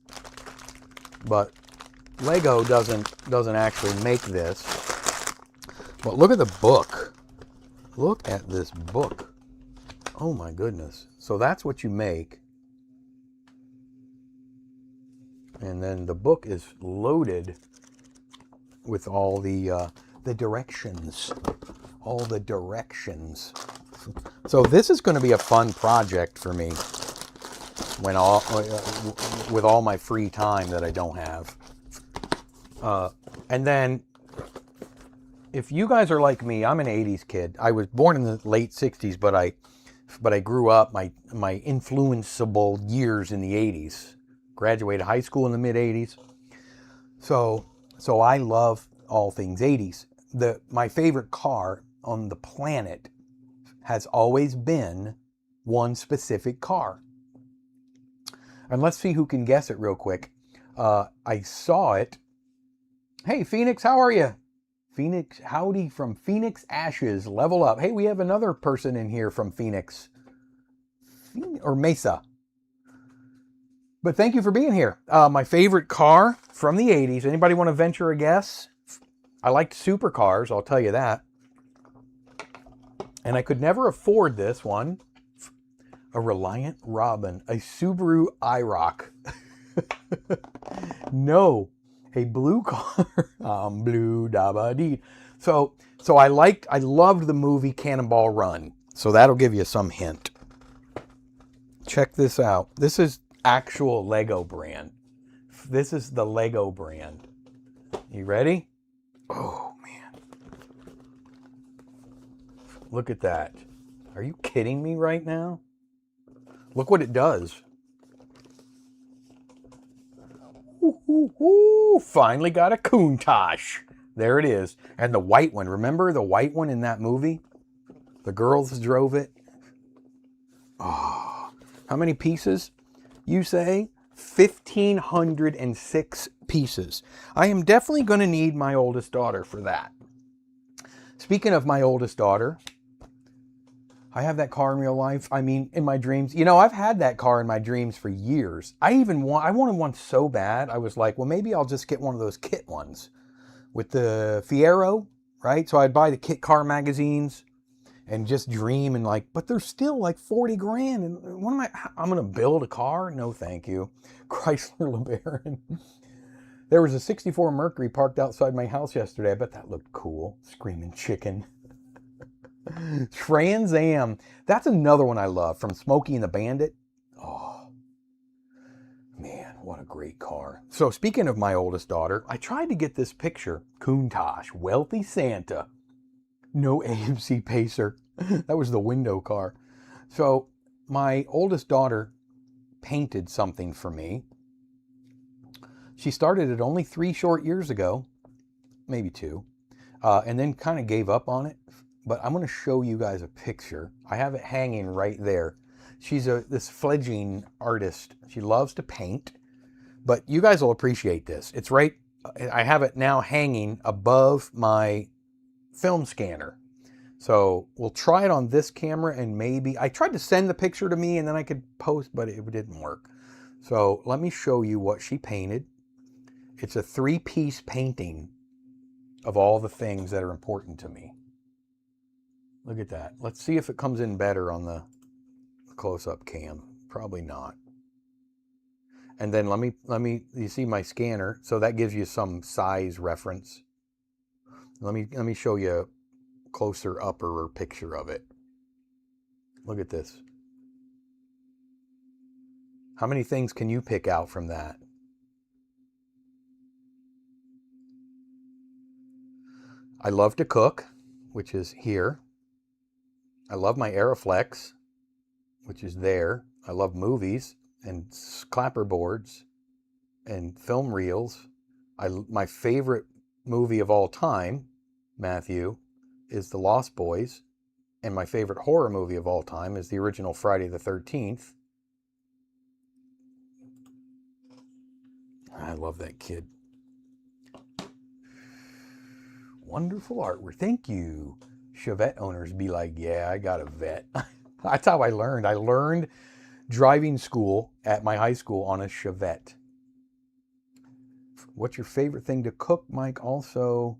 But Lego doesn't actually make this. But look at the book. Look at this book. Oh my goodness. So that's what you make. And then the book is loaded with all the directions. All the directions. So this is going to be a fun project for me when with all my free time that I don't have. And then, if you guys are like me, I'm an 80s kid. I was born in the late 60s, but I grew up my influenceable years in the 80s. Graduated high school in the mid 80s. So I love all things 80s. My favorite car on the planet has always been one specific car. And let's see who can guess it real quick. I saw it. Hey, Phoenix, how are you? Phoenix, howdy from Phoenix Ashes, level up. Hey, we have another person in here from Phoenix. Or Mesa. But thank you for being here. My favorite car from the 80s. Anybody want to venture a guess? I liked supercars, I'll tell you that. And I could never afford this one. A Reliant Robin, a Subaru IROC. No, a blue car. Blue dabba-dee. So I loved the movie Cannonball Run. So that'll give you some hint. Check this out. This is actual Lego brand. This is the Lego brand. You ready? Oh, man. Look at that. Are you kidding me right now? Look what it does. Ooh, ooh, ooh. Finally got a Countach. There it is. And the white one. Remember the white one in that movie? The girls drove it. Oh, how many pieces? You say 1,506 pieces. I am definitely going to need my oldest daughter for that. Speaking of my oldest daughter, I have that car in real life. I mean, in my dreams. You know, I've had that car in my dreams for years. I wanted one so bad. I was like, well, maybe I'll just get one of those kit ones with the Fiero, right? So I'd buy the kit car magazines and just dream and like, but they're still like 40 grand. And what I'm going to build a car? No, thank you. Chrysler LeBaron. There was a 64 Mercury parked outside my house yesterday. I bet that looked cool. Screaming chicken. Trans Am. That's another one I love from Smokey and the Bandit. Oh, man, what a great car. So speaking of my oldest daughter, I tried to get this picture. Countach, wealthy Santa. No AMC Pacer. That was the window car. So my oldest daughter painted something for me. She started it only 3 short years ago, maybe 2, and then kind of gave up on it. But I'm going to show you guys a picture. I have it hanging right there. She's this fledgling artist. She loves to paint, but you guys will appreciate this. It's right. I have it now hanging above my film scanner. So we'll try it on this camera, and maybe I tried to send the picture to me and then I could post, but it didn't work. So let me show you what she painted. It's a 3-piece painting of all the things that are important to me. Look at that. Let's see if it comes in better on the close-up cam. Probably not. And then let me, you see my scanner, so that gives you some size reference. Let me show you a closer upper picture of it. Look at this. How many things can you pick out from that? I love to cook, which is here. I love my Aeroflex, which is there. I love movies and clapperboards and film reels. My favorite movie of all time, Matthew, is The Lost Boys. And my favorite horror movie of all time is the original Friday the 13th. I love that kid. Wonderful artwork. Thank you. Chevette owners be like, yeah, I got a vet. That's how I learned. I learned driving school at my high school on a Chevette. What's your favorite thing to cook, Mike? Also,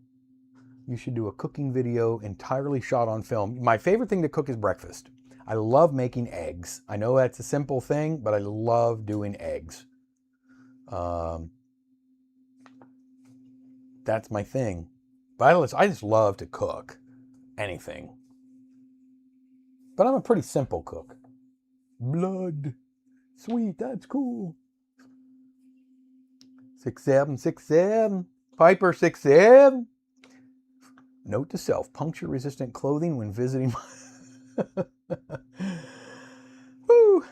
you should do a cooking video entirely shot on film. My favorite thing to cook is breakfast. I love making eggs. I know that's a simple thing, but I love doing eggs. That's my thing. But I just love to cook anything. But I'm a pretty simple cook. Blood. Sweet, that's cool. 6767. Piper 67. Note to self, puncture resistant clothing when visiting. Woo.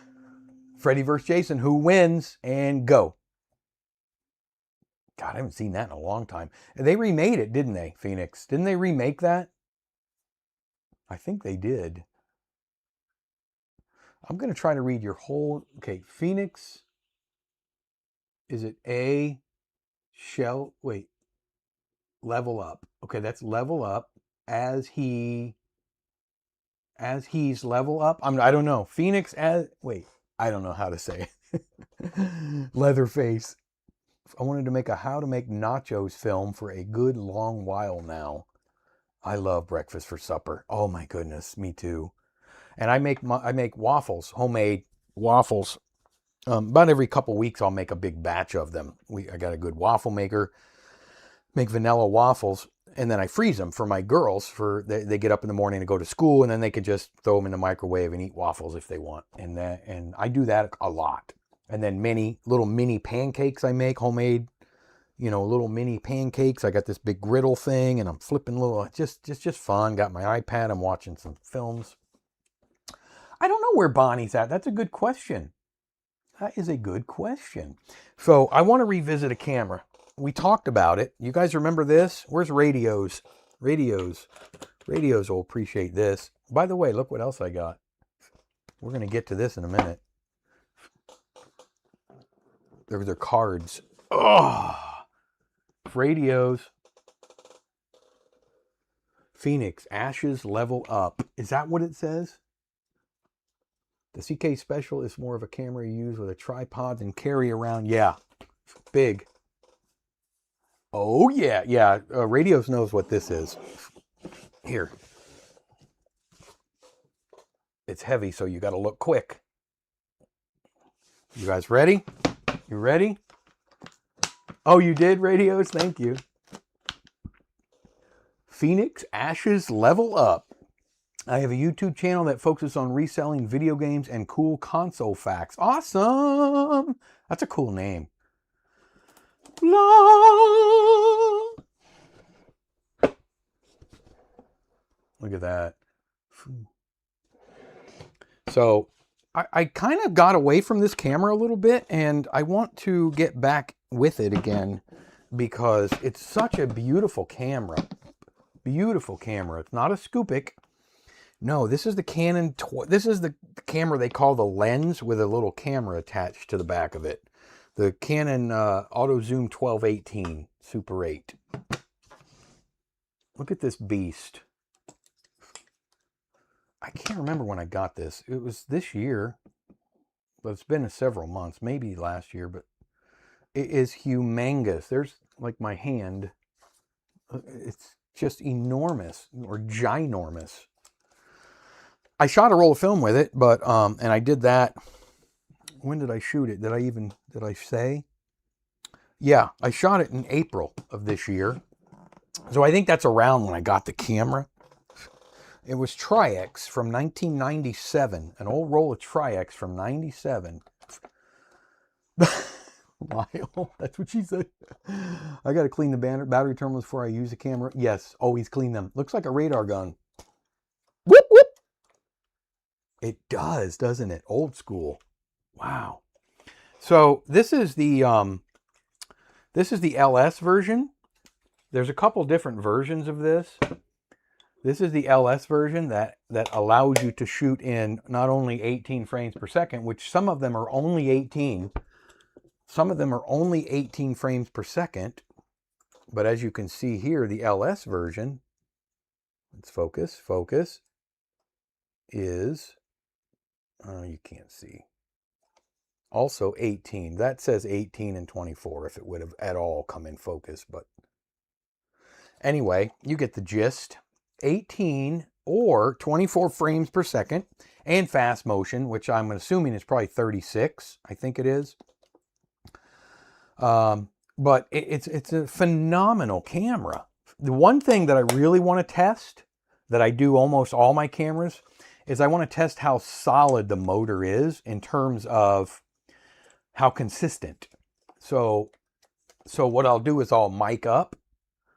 Freddy vs. Jason, who wins? And go. God, I haven't seen that in a long time. They remade it, didn't they, Phoenix? Didn't they remake that? I think they did. I'm going to try to read your whole... Okay, Phoenix. Is it A? Shell... Wait. Level up. Okay, that's level up as he's level up. I don't know. Phoenix as... Wait. I don't know how to say it. Leatherface. I wanted to make a how to make nachos film for a good long while now. I love breakfast for supper. Oh my goodness, me too. And I make waffles, homemade waffles. About every couple weeks, I'll make a big batch of them. I got a good waffle maker. Make vanilla waffles, and then I freeze them for my girls. They get up in the morning to go to school, and then they can just throw them in the microwave and eat waffles if they want. And I do that a lot. And then little mini pancakes I make, homemade, little mini pancakes. I got this big griddle thing, and I'm flipping little, just fun. Got my iPad, I'm watching some films. I don't know where Bonnie's at. That's a good question. That is a good question. So I want to revisit a camera. We talked about it. You guys remember this? Where's radios? Radios will appreciate this. By the way, look what else I got. We're going to get to this in a minute. They're cards. Oh, radios. Phoenix, ashes level up. Is that what it says? The CK Special is more of a camera you use with a tripod and carry around. Yeah, big. Oh, yeah. Radios knows what this is. Here. It's heavy, so you got to look quick. You guys ready? You ready? Oh, you did, radios? Thank you. Phoenix Ashes Level Up. I have a YouTube channel that focuses on reselling video games and cool console facts. Awesome! That's a cool name. Look at that. So I kind of got away from this camera a little bit, and I want to get back with it again because it's such a beautiful camera. Beautiful camera. It's not a Scoopik. No, this is the Canon. This is the camera they call the lens with a little camera attached to the back of it. The Canon Auto Zoom 1218 Super 8. Look at this beast. I can't remember when I got this. It was this year, but it's been several months, maybe last year, but it is humongous. There's like my hand. It's just enormous or ginormous. I shot a roll of film with it, but and I did that. When did I shoot it? Did I say? Yeah, I shot it in April of this year. So I think that's around when I got the camera. It was Tri-X from 1997, an old roll of Tri-X from 97. Lyle, that's what she said. I got to clean the battery terminals before I use the camera. Yes, always clean them. Looks like a radar gun. Whoop, whoop. It does, doesn't it? Old school. Wow. So this is the LS version. There's a couple different versions of this. This is the LS version that allows you to shoot in not only 18 frames per second, which some of them are only 18. Some of them are only 18 frames per second. But as you can see here, the LS version, let's focus, is, you can't see, also 18. That says 18 and 24 if it would have at all come in focus. But anyway, you get the gist. 18 or 24 frames per second, and fast motion, which I'm assuming is probably 36. I think it is. But it's a phenomenal camera. The one thing that I really want to test, that I do almost all my cameras, is I want to test how solid the motor is in terms of how consistent. So what I'll do is I'll mic up.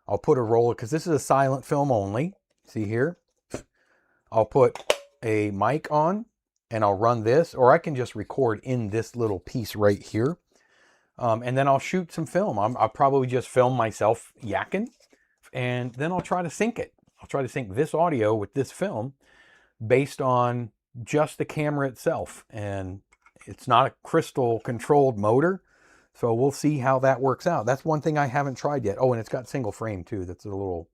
I'll put a roller, because this is a silent film only. See here? I'll put a mic on and I'll run this, or I can just record in this little piece right here. And then I'll shoot some film. I'll probably just film myself yakking, and then I'll try to sync it. I'll try to sync this audio with this film based on just the camera itself. And it's not a crystal controlled motor, so we'll see how that works out. That's one thing I haven't tried yet. Oh, and it's got single frame too. That's a little,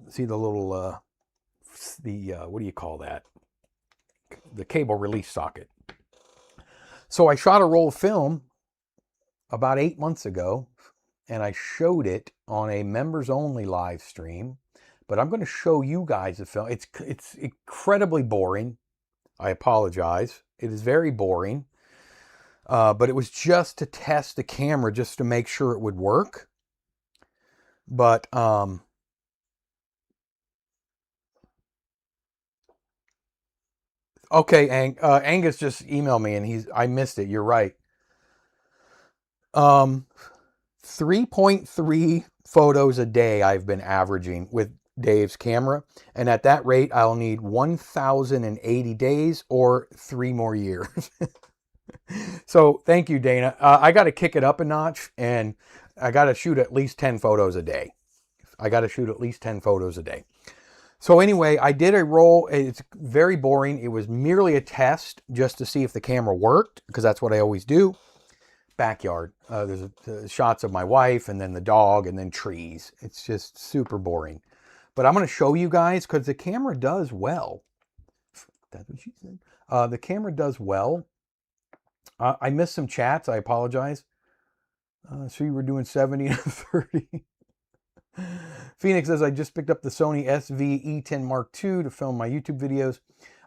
see the little, what do you call that? The cable release socket. So I shot a roll of film about 8 months ago, and I showed it on a members only live stream, but I'm going to show you guys the film. It's incredibly boring. I apologize. It is very boring. But it was just to test the camera, just to make sure it would work. But okay, Angus just emailed me, and I missed it. You're right. 3.3 photos a day I've been averaging with Dave's camera, and at that rate I'll need 1,080 days or 3 more years. So thank you, Dana. I got to kick it up a notch, and I got to shoot at least 10 photos a day. So anyway, I did a roll. It's very boring. It was merely a test just to see if the camera worked, because that's what I always do. Backyard. There's shots of my wife, and then the dog, and then trees. It's just super boring. But I'm going to show you guys, because the camera does well. That's what she said. The camera does well. I missed some chats. I apologize. So you were doing 70 to 30. Phoenix says, I just picked up the Sony SV-E10 Mark II to film my YouTube videos.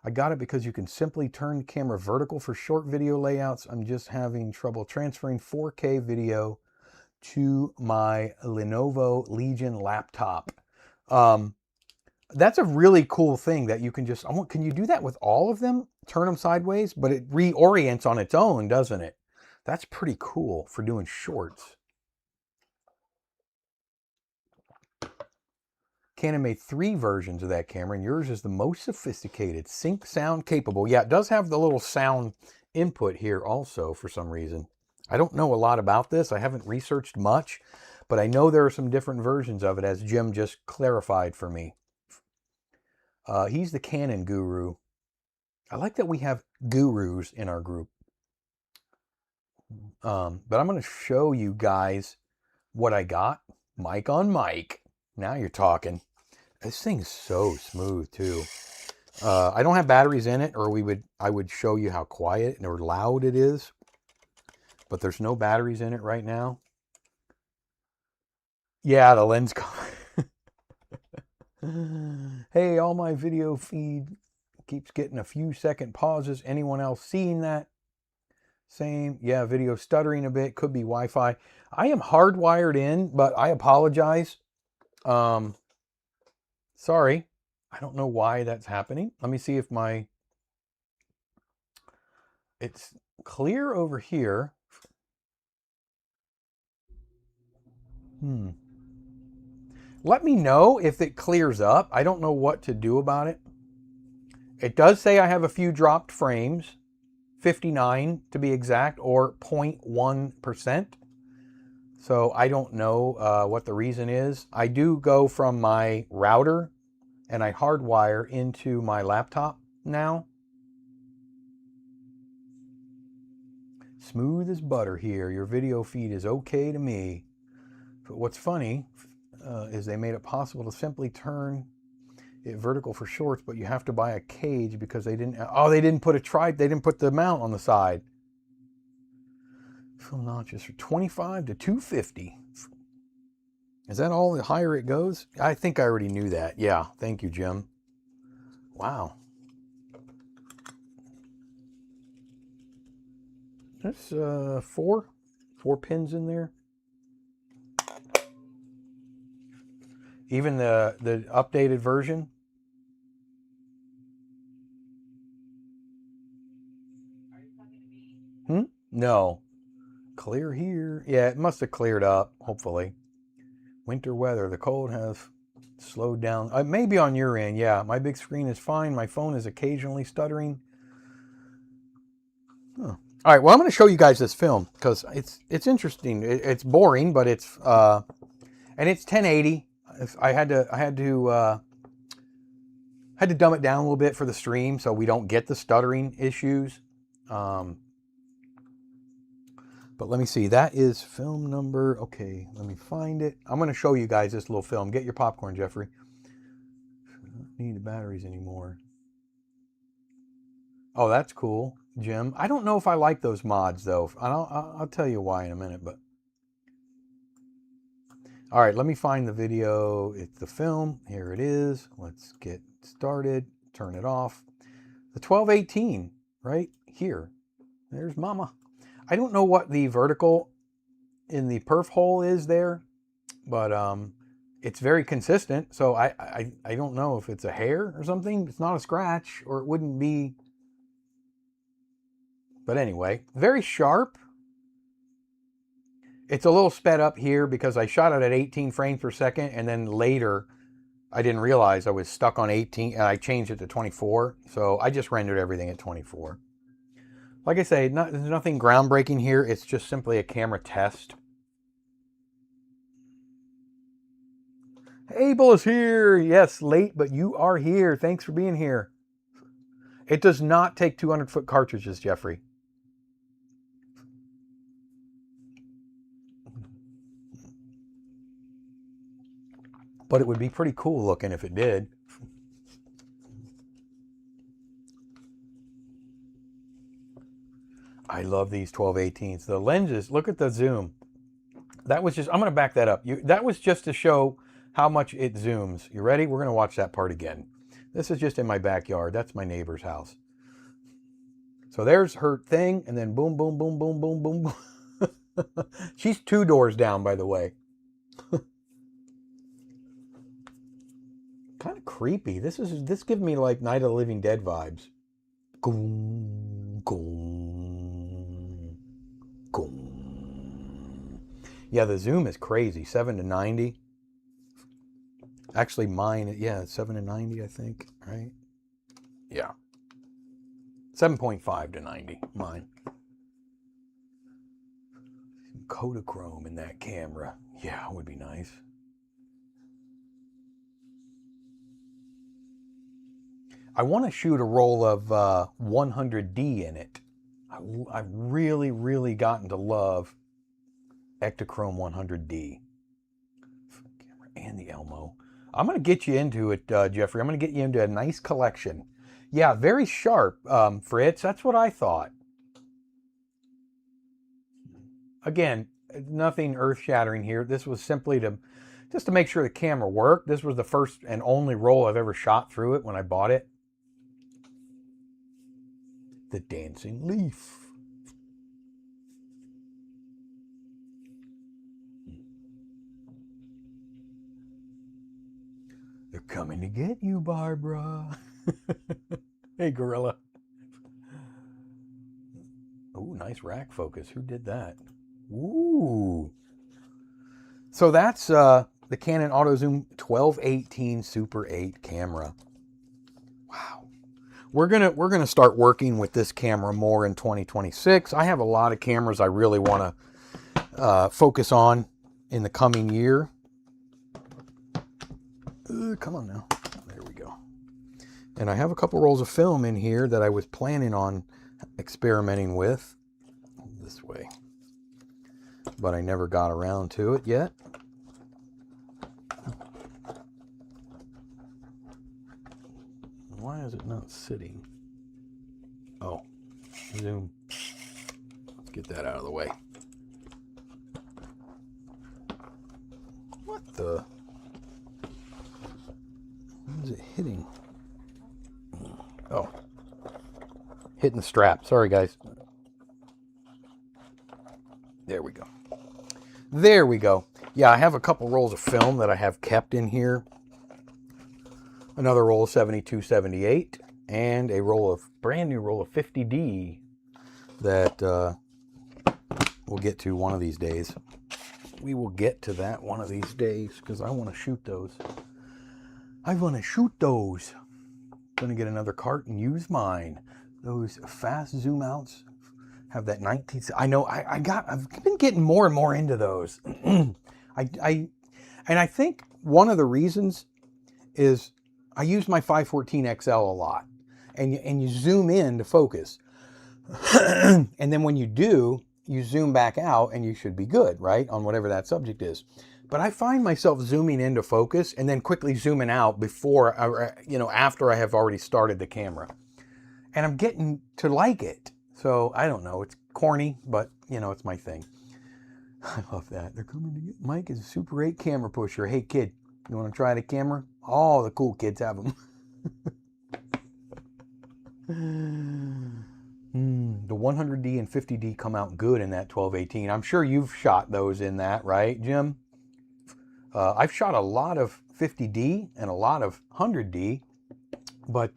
I got it because you can simply turn the camera vertical for short video layouts. I'm just having trouble transferring 4K video to my Lenovo Legion laptop. That's a really cool thing that you can just, can you do that with all of them? Turn them sideways, but it reorients on its own, doesn't it? That's pretty cool for doing shorts. Canon made 3 versions of that camera, and yours is the most sophisticated, sync sound capable. Yeah, it does have the little sound input here also for some reason. I don't know a lot about this. I haven't researched much, but I know there are some different versions of it, as Jim just clarified for me. He's the Canon guru. I like that we have gurus in our group. But I'm going to show you guys what I got. Mic on mic. Now you're talking. This thing's so smooth too. I don't have batteries in it, or I would show you how quiet or loud it is. But there's no batteries in it right now. Yeah, the lens. Hey, all my video feed keeps getting a few second pauses. Anyone else seeing that? Same. Yeah, video stuttering a bit. Could be Wi-Fi. I am hardwired in, but I apologize. Sorry. I don't know why that's happening. Let me see if it's clear over here. Let me know if it clears up. I don't know what to do about it. It does say I have a few dropped frames, 59 to be exact, or 0.1%. So I don't know what the reason is. I do go from my router and I hardwire into my laptop now. Smooth as butter here. Your video feed is okay to me. But what's funny is they made it possible to simply turn it vertical for shorts, but you have to buy a cage because they didn't put the mount on the side. Film notches for 25 to 250. Is that all the higher it goes? I think I already knew that. Yeah, thank you, Jim. Wow. That's four pins in there. Even the updated version. Are you talking to me? No. Clear here. Yeah, it must have cleared up, hopefully. Winter weather. The cold has slowed down. Maybe on your end, yeah. My big screen is fine. My phone is occasionally stuttering. Huh. All right, well, I'm going to show you guys this film because it's interesting. It's boring, but it's and it's 1080. I had to dumb it down a little bit for the stream so we don't get the stuttering issues. But let me see. That is film number. Okay, let me find it. I'm going to show you guys this little film. Get your popcorn, Jeffrey. I don't need the batteries anymore. Oh, that's cool, Jim. I don't know if I like those mods though. I'll tell you why in a minute. But all right, let me find the video. It's the film. Here it is. Let's get started. Turn it off. The 1218 right here. There's Mama. I don't know what the vertical in the perf hole is there, but it's very consistent. So I don't know if it's a hair or something. It's not a scratch, or it wouldn't be. But anyway, very sharp. It's a little sped up here because I shot it at 18 frames per second, and then later I didn't realize I was stuck on 18 and I changed it to 24. So I just rendered everything at 24. Like I say, there's nothing groundbreaking here. It's just simply a camera test. Abel is here. Yes, late, but you are here. Thanks for being here. It does not take 200-foot cartridges, Jeffrey. But it would be pretty cool looking if it did. I love these 12-18s. The lenses, look at the zoom. That was just, I'm going to back that up. That was just to show how much it zooms. You ready? We're going to watch that part again. This is just in my backyard. That's my neighbor's house. So there's her thing, and then boom, boom, boom, boom, boom, boom. She's 2 doors down, by the way. Kind of creepy. This gives me like Night of the Living Dead vibes. Goom, goom, goom. Yeah, the zoom is crazy. 7 to 90. Actually, mine, yeah, 7 to 90, I think, right? Yeah. 7.5 to 90, mine. Kodachrome in that camera. Yeah, it would be nice. I want to shoot a roll of 100D in it. I've really, really gotten to love Ektachrome 100D. And the Elmo. I'm going to get you into it, Jeffrey. I'm going to get you into a nice collection. Yeah, very sharp, Fritz. That's what I thought. Again, nothing earth-shattering here. This was simply just to make sure the camera worked. This was the first and only roll I've ever shot through it when I bought it. The dancing leaf. They're coming to get you, Barbara. Hey, Gorilla. Ooh, nice rack focus. Who did that? Ooh. So that's the Canon AutoZoom 1218 Super 8 camera. Wow. We're gonna start working with this camera more in 2026. I have a lot of cameras I really want to focus on in the coming year. Come on now. There we go. And I have a couple rolls of film in here that I was planning on experimenting with this way, but I never got around to it yet. Why is it not sitting? Oh, zoom. Let's get that out of the way. What? the... What is it hitting? Oh. Hitting the strap. Sorry, guys. There we go. There we go. Yeah, I have a couple rolls of film that I have kept in here. Another roll of 7278 and a brand new roll of 50D that we'll get to one of these days. We will get to that one of these days because I want to shoot those. I want to shoot those. Gonna get another cart and use mine. Those fast zoom outs have that 19. I know I've been getting more and more into those. I think one of the reasons is I use my 514 XL a lot, and you zoom in to focus, and then when you do, you zoom back out, and you should be good, right, on whatever that subject is. But I find myself zooming into focus and then quickly zooming out before, after I have already started the camera, and I'm getting to like it. So I don't know, it's corny, but it's my thing. I love that. They're coming to get Mike is a Super 8 camera pusher. Hey kid, you want to try the camera? All the cool kids have them. The 100D and 50D come out good in that 12-18. I'm sure you've shot those in that, right, Jim? I've shot a lot of 50D and a lot of 100D, but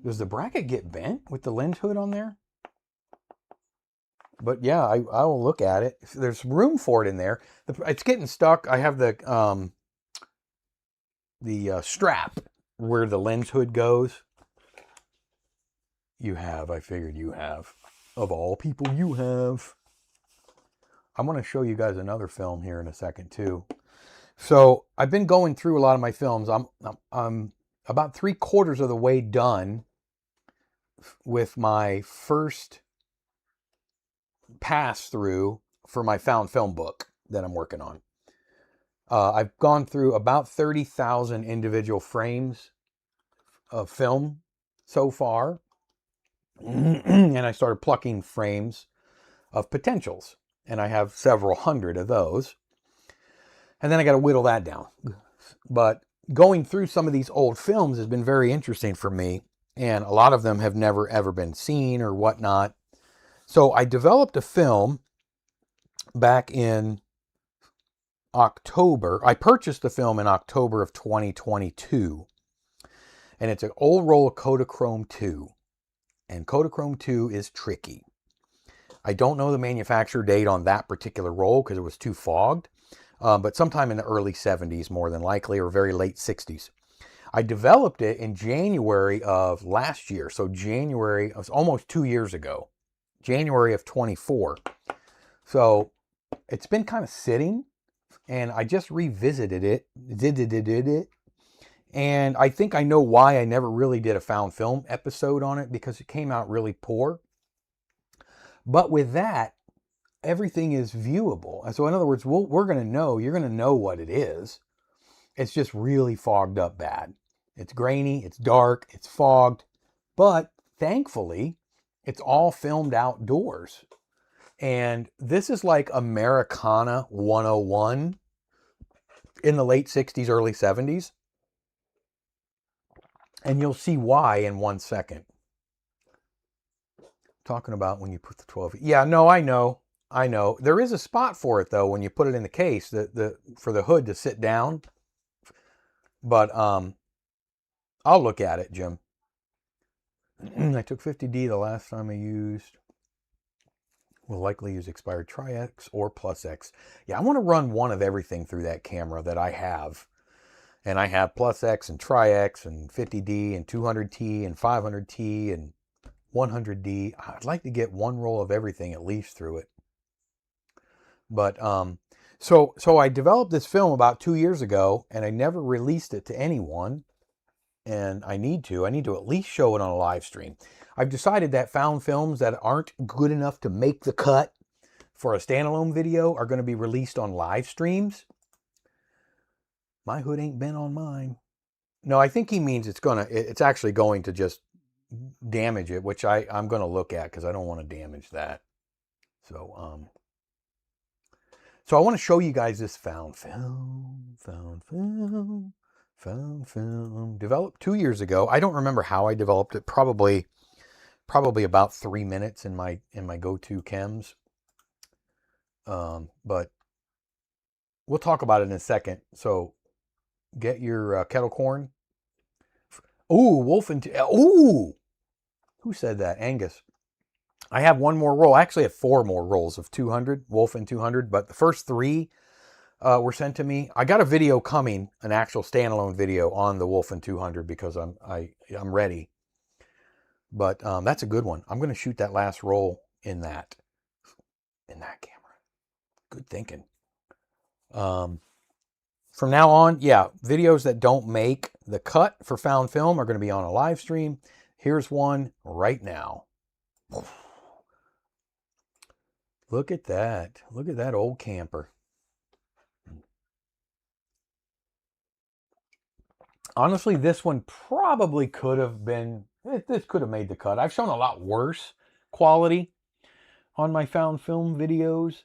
does the bracket get bent with the lens hood on there? But yeah, I will look at it. There's room for it in there. It's getting stuck. I have the strap where the lens hood goes. I figured you have. Of all people, you have. I'm going to show you guys another film here in a second too. So I've been going through a lot of my films. I'm about 3/4 of the way done with my first pass through for my found film book that I'm working on. I've gone through about 30,000 individual frames of film so far. And I started plucking frames of potentials. And I have several hundred of those. And then I got to whittle that down. But going through some of these old films has been very interesting for me. And a lot of them have never ever been seen or whatnot. So I developed a film back in October. I purchased the film in October of 2022. And it's an old roll of Kodachrome 2. And Kodachrome 2 is tricky. I don't know the manufacturer date on that particular roll because it was too fogged. But sometime in the early 70s, more than likely, or very late 60s. I developed it in January of last year. So January, it was almost 2 years ago. January of 24. So it's been kind of sitting. And I just revisited it. And I think I know why I never really did a found film episode on it, because it came out really poor. But with that, everything is viewable. And so in other words, you're going to know what it is. It's just really fogged up bad. It's grainy, it's dark, it's fogged. But thankfully, it's all filmed outdoors. And this is like Americana 101 in the late 60s, early 70s. And you'll see why in 1 second. Talking about when you put the 12. Yeah, no, I know. There is a spot for it though when you put it in the case, for the hood to sit down. But I'll look at it, Jim. I took 50D the last time I used. Will likely use expired Tri-X or Plus X. Yeah, I want to run one of everything through that camera that I have. And I have Plus X and Tri-X and 50D and 200T and 500T and 100D. I'd like to get one roll of everything at least through it. But so I developed this film about 2 years ago, and I never released it to anyone. And I need to at least show it on a live stream. I've decided that found films that aren't good enough to make the cut for a standalone video are going to be released on live streams. My hood ain't been on mine. No, I think he means it's actually going to just damage it, which I'm going to look at because I don't want to damage that. So, so I want to show you guys this found film. Developed 2 years ago. I don't remember how I developed it. Probably about 3 minutes in my go-to chems. But we'll talk about it in a second. So get your kettle corn. Ooh, wolf and ooh. Who said that? Angus. I have one more roll. I actually have 4 more rolls of 200, Wolf and 200, but the first 3 were sent to me. I got a video coming, an actual standalone video on the Wolf and 200 because I'm ready. But that's a good one. I'm going to shoot that last roll in that camera. Good thinking. From now on, yeah, videos that don't make the cut for found film are going to be on a live stream. Here's one right now. Look at that. Look at that old camper. Honestly, this one probably could have been, this could have made the cut. I've shown a lot worse quality on my found film videos.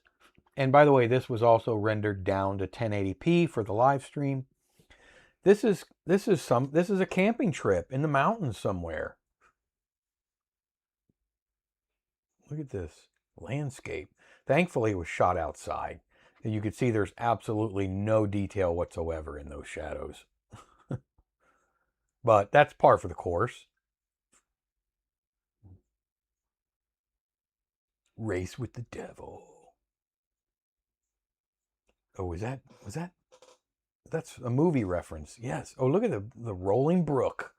And by the way, this was also rendered down to 1080p for the live stream. This is a camping trip in the mountains somewhere. Look at this landscape. Thankfully, it was shot outside. And you could see there's absolutely no detail whatsoever in those shadows. But that's par for the course. Race with the devil. Oh, that's a movie reference. Yes. Oh, look at the rolling brook.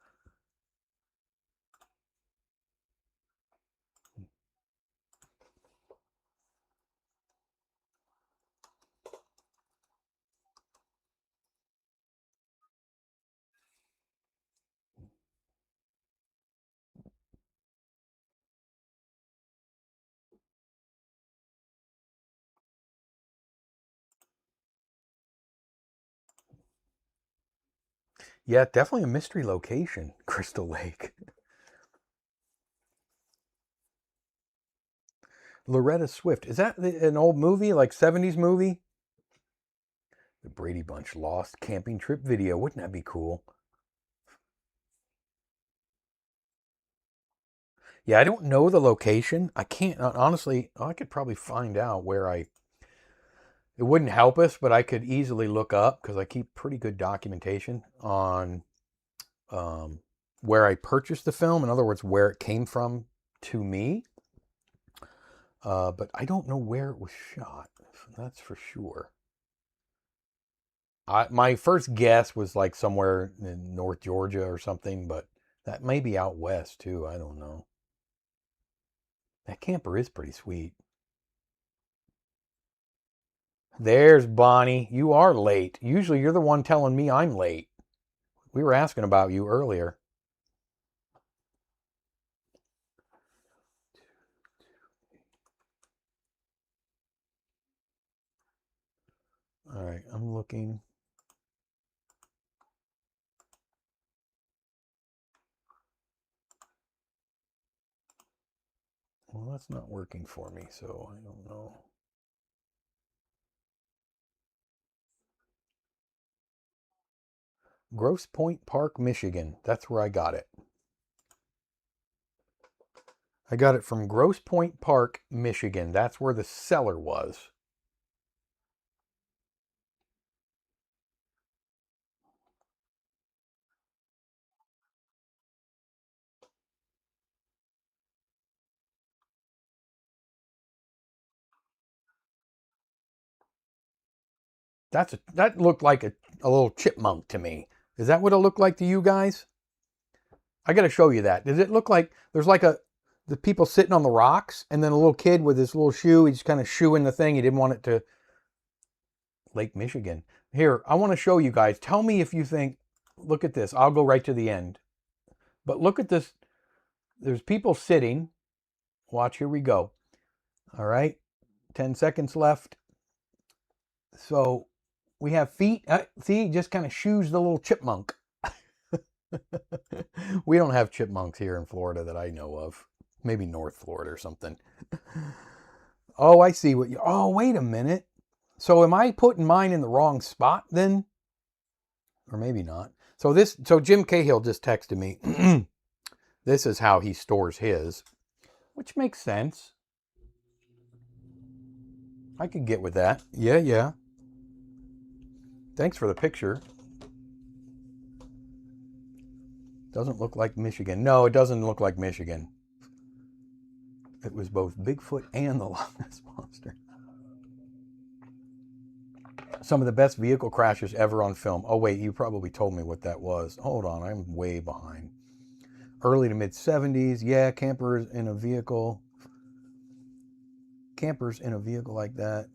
Yeah, definitely a mystery location, Crystal Lake. Loretta Swift. Is that an old movie, like 70s movie? The Brady Bunch Lost Camping Trip video. Wouldn't that be cool? Yeah, I don't know the location. I can't, honestly, I could probably find out where it wouldn't help us, but I could easily look up because I keep pretty good documentation on where I purchased the film. In other words, where it came from to me. But I don't know where it was shot. That's for sure. My first guess was like somewhere in North Georgia or something, but that may be out west too. I don't know. That camper is pretty sweet. There's Bonnie. You are late. Usually you're the one telling me I'm late. We were asking about you earlier. All right, I'm looking. Well, that's not working for me, so I don't know. Grosse Pointe Park, Michigan. That's where I got it. I got it from Grosse Pointe Park, Michigan. That's where the seller was. That looked like a little chipmunk to me. Is that what it looked like to you guys? I got to show you that. Does it look like there's like the people sitting on the rocks and then a little kid with his little shoe, he's kind of shooing the thing. He didn't want it to Lake Michigan. Here, I want to show you guys. Tell me if you think, look at this. I'll go right to the end. But look at this. There's people sitting. Watch, here we go. All right. 10 seconds left. So we have feet. See, just kind of shoos the little chipmunk. We don't have chipmunks here in Florida that I know of. Maybe North Florida or something. Oh, I see what you... Oh, wait a minute. So am I putting mine in the wrong spot then? Or maybe not. So Jim Cahill just texted me. This is how he stores his, which makes sense. I could get with that. Yeah. Thanks for the picture. Doesn't look like Michigan. No, it doesn't look like Michigan. It was both Bigfoot and the Loch Ness Monster. Some of the best vehicle crashes ever on film. Oh, wait, you probably told me what that was. Hold on, I'm way behind. Early to mid 70s. Yeah, campers in a vehicle. Campers in a vehicle like that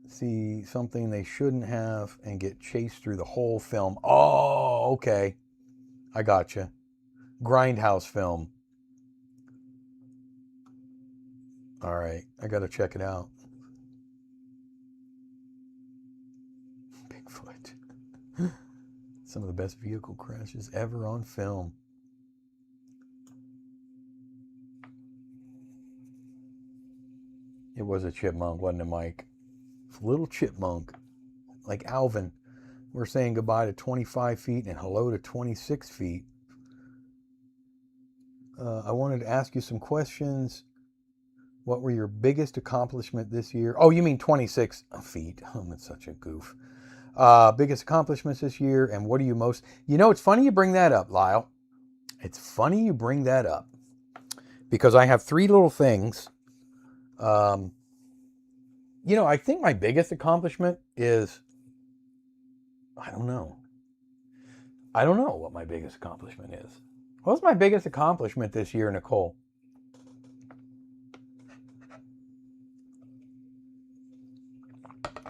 see something they shouldn't have and get chased through the whole film. Oh, okay. I gotcha. Grindhouse film. All right, I gotta check it out. Bigfoot. Some of the best vehicle crashes ever on film. It was a chipmunk, wasn't it, Mike? It's a little chipmunk. Like Alvin. We're saying goodbye to 25 feet and hello to 26 feet. I wanted to ask you some questions. What were your biggest accomplishment this year? Oh, you mean 26 feet. Oh, that's such a goof. Biggest accomplishments this year, and what are you most... You know, it's funny you bring that up, Lyle. It's funny you bring that up. Because I have 3 little things. You know, I think my biggest accomplishment is... I don't know. I don't know what my biggest accomplishment is. What's my biggest accomplishment this year, Nicole?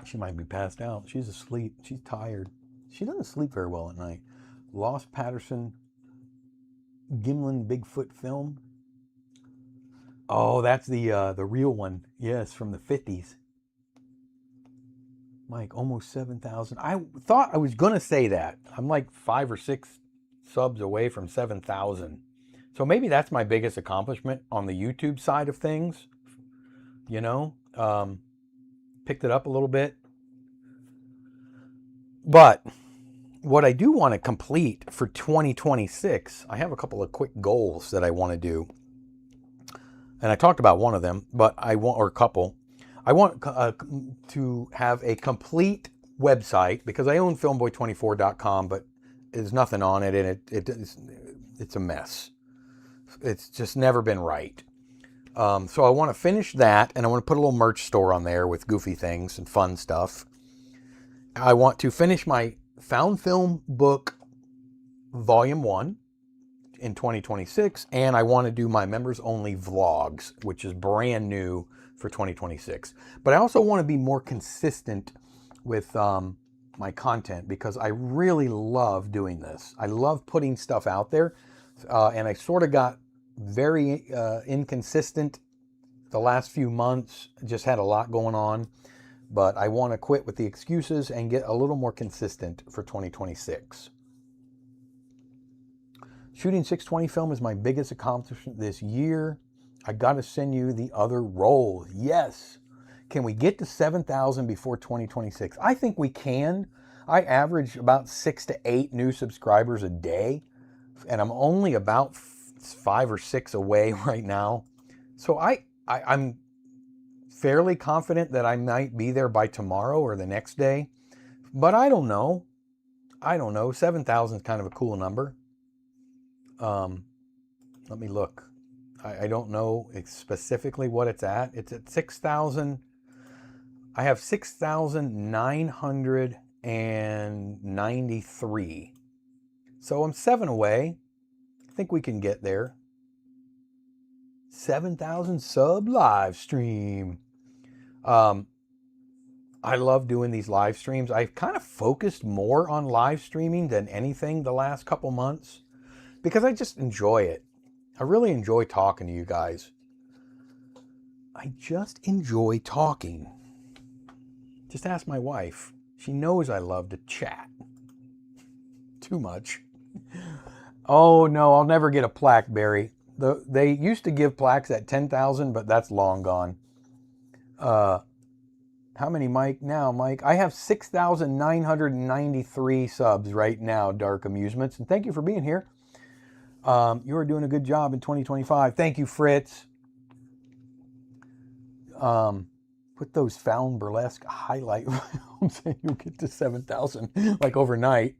She might be passed out. She's asleep. She's tired. She doesn't sleep very well at night. Lost Patterson Gimlin Bigfoot film. Oh, that's the real one. Yes, from the 50s. Mike, almost 7,000. I thought I was going to say that. I'm like 5 or 6 subs away from 7,000. So maybe that's my biggest accomplishment on the YouTube side of things. You know, picked it up a little bit. But what I do want to complete for 2026, I have a couple of quick goals that I want to do. And I talked about one of them, but I want, or a couple. I want to have a complete website because I own Filmboy24.com, but there's nothing on it, and it's a mess. It's just never been right. So I want to finish that, and I want to put a little merch store on there with goofy things and fun stuff. I want to finish my Found Film book, Volume 1, in 2026, and I want to do my members only vlogs, which is brand new for 2026. But I also want to be more consistent with my content because I really love doing this. I love putting stuff out there, and I sort of got very inconsistent the last few months. Just had a lot going on, but I want to quit with the excuses and get a little more consistent for 2026. Shooting 620 film is my biggest accomplishment this year. I got to send you the other roll. Yes. Can we get to 7,000 before 2026? I think we can. I average about 6 to 8 new subscribers a day, and I'm only about 5 or 6 away right now. So I'm fairly confident that I might be there by tomorrow or the next day, but I don't know. 7,000 is kind of a cool number. Let me look. I don't know specifically what it's at. It's at 6,000. I have 6,993. So I'm 7 away. I think we can get there. 7,000 sub live stream. I love doing these live streams. I've kind of focused more on live streaming than anything the last couple months because I just enjoy it. I really enjoy talking to you guys. I just enjoy talking. Just ask my wife. She knows I love to chat. Too much. Oh no, I'll never get a plaque, Barry. They used to give plaques at 10,000, but that's long gone. How many, Mike? Now, Mike, I have 6,993 subs right now, Dark Amusements. And thank you for being here. You are doing a good job in 2025. Thank you, Fritz. Put those found burlesque highlight films and you'll get to 7,000 like overnight.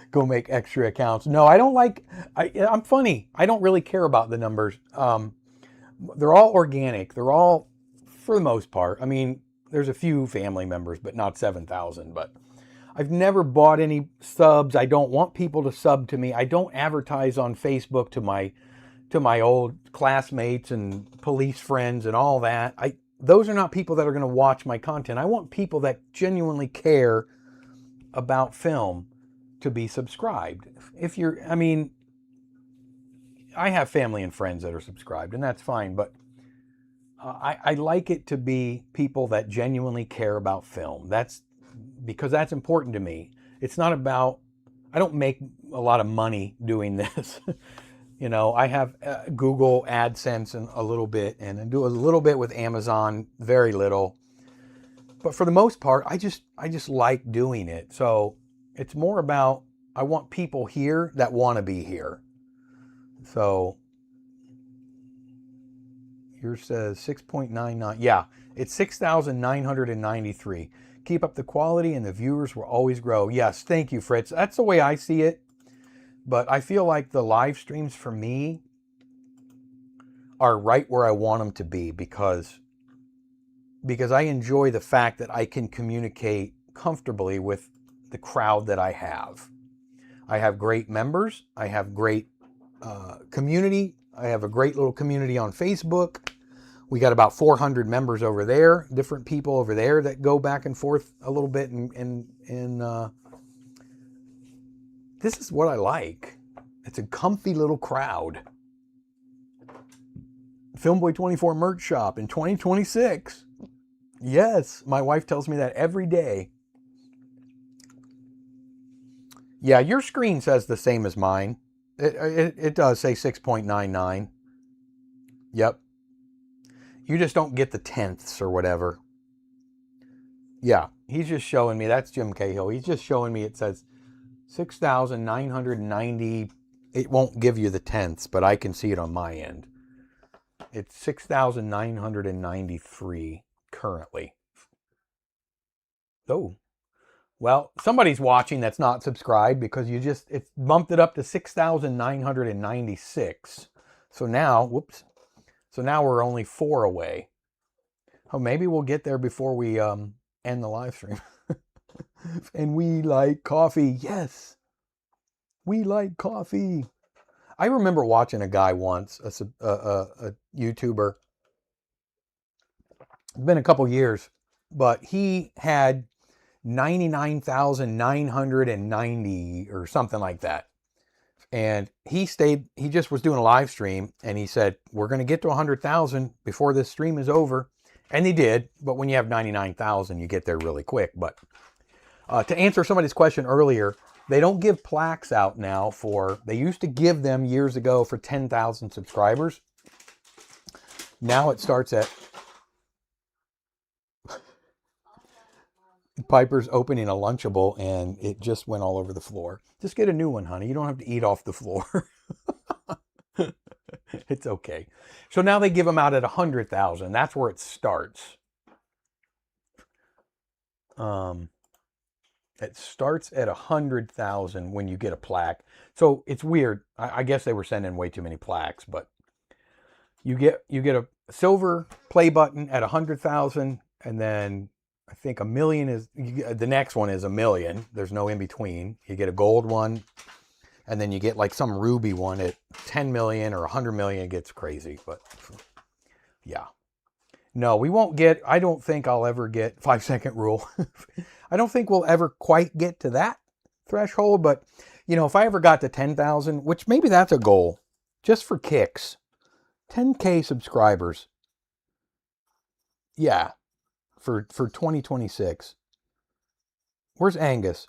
Go make extra accounts. No, I don't like, I'm funny. I don't really care about the numbers. They're all organic. They're all, for the most part. I mean, there's a few family members, but not 7,000. But I've never bought any subs. I don't want people to sub to me. I don't advertise on Facebook to my old classmates and police friends and all that. Those are not people that are going to watch my content. I want people that genuinely care about film to be subscribed. I have family and friends that are subscribed, and that's fine, but I like it to be people that genuinely care about film. Because that's important to me. It's not about, I don't make a lot of money doing this. I have Google AdSense and a little bit, and I do a little bit with Amazon, very little. But for the most part, I just like doing it. So it's more about, I want people here that want to be here. So yours says 6.99. Yeah, it's 6,993. Keep up the quality and the viewers will always grow. Yes, thank you, Fritz. That's the way I see it. But I feel like the live streams for me are right where I want them to be because I enjoy the fact that I can communicate comfortably with the crowd that I have. I have great members. I have great community. I have a great little community on Facebook. We got about 400 members over there, different people over there that go back and forth a little bit and this is what I like. It's a comfy little crowd. Filmboy24 merch shop in 2026. Yes, my wife tells me that every day. Yeah, your screen says the same as mine. It does say 6.99. Yep. You just don't get the tenths or whatever. Yeah, he's just showing me. That's Jim Cahill. He's just showing me it says 6,990. It won't give you the tenths, but I can see it on my end. It's 6,993 currently. Oh, well, somebody's watching that's not subscribed because it's bumped it up to 6,996. So now, whoops. So now we're only 4 away. Oh, maybe we'll get there before we end the live stream. And we like coffee. Yes. We like coffee. I remember watching a guy once, a YouTuber. It's been a couple years, but he had 99,990 or something like that. And he just was doing a live stream and he said, we're going to get to 100,000 before this stream is over. And they did. But when you have 99,000, you get there really quick. But to answer somebody's question earlier, they don't give plaques out now they used to give them years ago for 10,000 subscribers. Now it starts at Piper's opening a Lunchable and it just went all over the floor. Just get a new one, honey. You don't have to eat off the floor. It's okay. So now they give them out at 100,000. That's where it starts. It starts at 100,000 when you get a plaque. So it's weird. I guess they were sending way too many plaques, but you get a silver play button at 100,000, and then I think $1 million is the next one is $1 million. There's no in between. You get a gold one, and then you get like some ruby one at 10 million or 100 million. It gets crazy, but yeah. No, we won't get, I don't think I'll ever get 5-second rule. I don't think we'll ever quite get to that threshold, but if I ever got to 10,000, which maybe that's a goal, just for kicks, 10K subscribers. Yeah, for 2026. Where's Angus?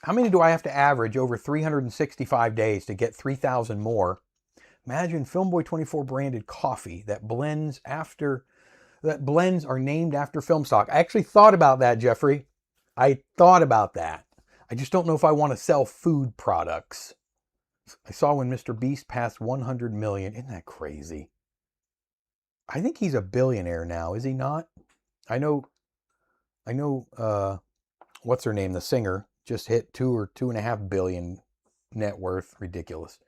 How many do I have to average over 365 days to get 3,000 more? Imagine Filmboy24 branded coffee that blends are named after film stock. I actually thought about that, Jeffrey. I thought about that. I just don't know if I want to sell food products. I saw when Mr. Beast passed 100 million. Isn't that crazy? I think he's a billionaire now, is he not? I know, what's her name? The singer just hit 2 or 2.5 billion net worth. Ridiculous.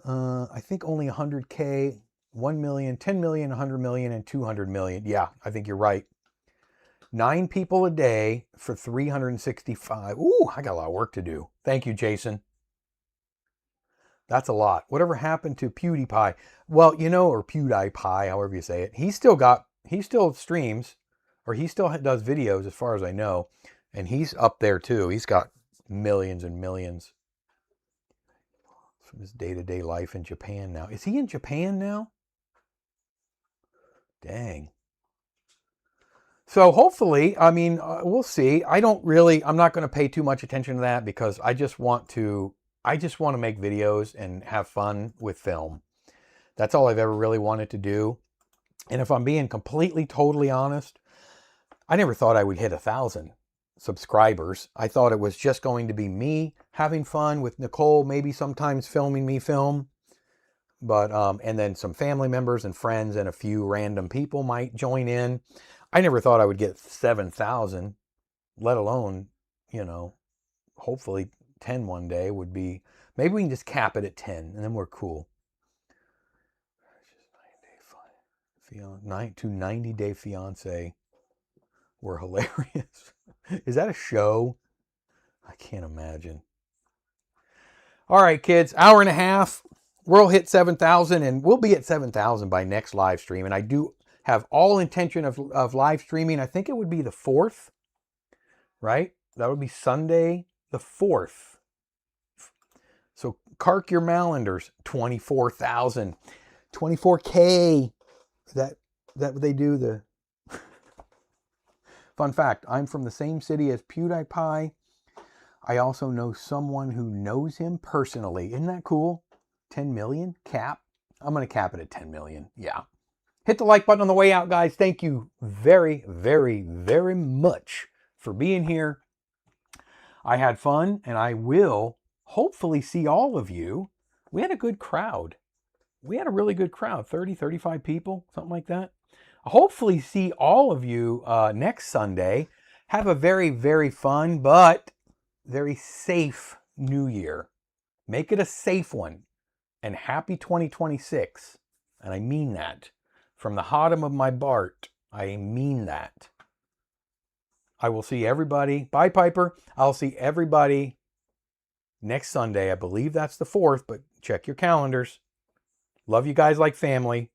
I think only 100K, 1 million, 10 million, 100 million, and 200 million. Yeah, I think you're right. 9 people a day for 365. Ooh, I got a lot of work to do. Thank you, Jason. That's a lot. Whatever happened to PewDiePie? Well, or PewDiePie, however you say it. He still streams, or he still does videos as far as I know. And he's up there too. He's got millions and millions from his day-to-day life in Japan now. Is he in Japan now? Dang. So hopefully, we'll see. I'm not going to pay too much attention to that because I just want to make videos and have fun with film. That's all I've ever really wanted to do. And if I'm being completely, totally honest, I never thought I would hit 1,000 subscribers. I thought it was just going to be me having fun with Nicole, maybe sometimes filming me film. But, and then some family members and friends and a few random people might join in. I never thought I would get 7,000, let alone, hopefully 10 one day would be, maybe we can just cap it at 10 and then we're cool. 90-day fiance were hilarious. Is that a show? I can't imagine. All right, kids, hour and a half. We'll hit 7,000 and we'll be at 7,000 by next live stream. And I do have all intention of live streaming. I think it would be the 4th, right? That would be Sunday the 4th. So cark your malanders, 24,000, 24K. That they do the fun fact. I'm from the same city as PewDiePie. I also know someone who knows him personally. Isn't that cool? 10 million cap. I'm going to cap it at 10 million. Yeah. Hit the like button on the way out, guys. Thank you very, very, very much for being here. I had fun, and I will hopefully see all of you. We had a good crowd. We had a really good crowd, 30, 35 people, something like that. Hopefully see all of you next Sunday. Have a very, very fun, but very safe New Year. Make it a safe one. And happy 2026. And I mean that. From the bottom of my Bart, I mean that. I will see everybody. Bye, Piper. I'll see everybody next Sunday. I believe that's the 4th, but check your calendars. Love you guys like family.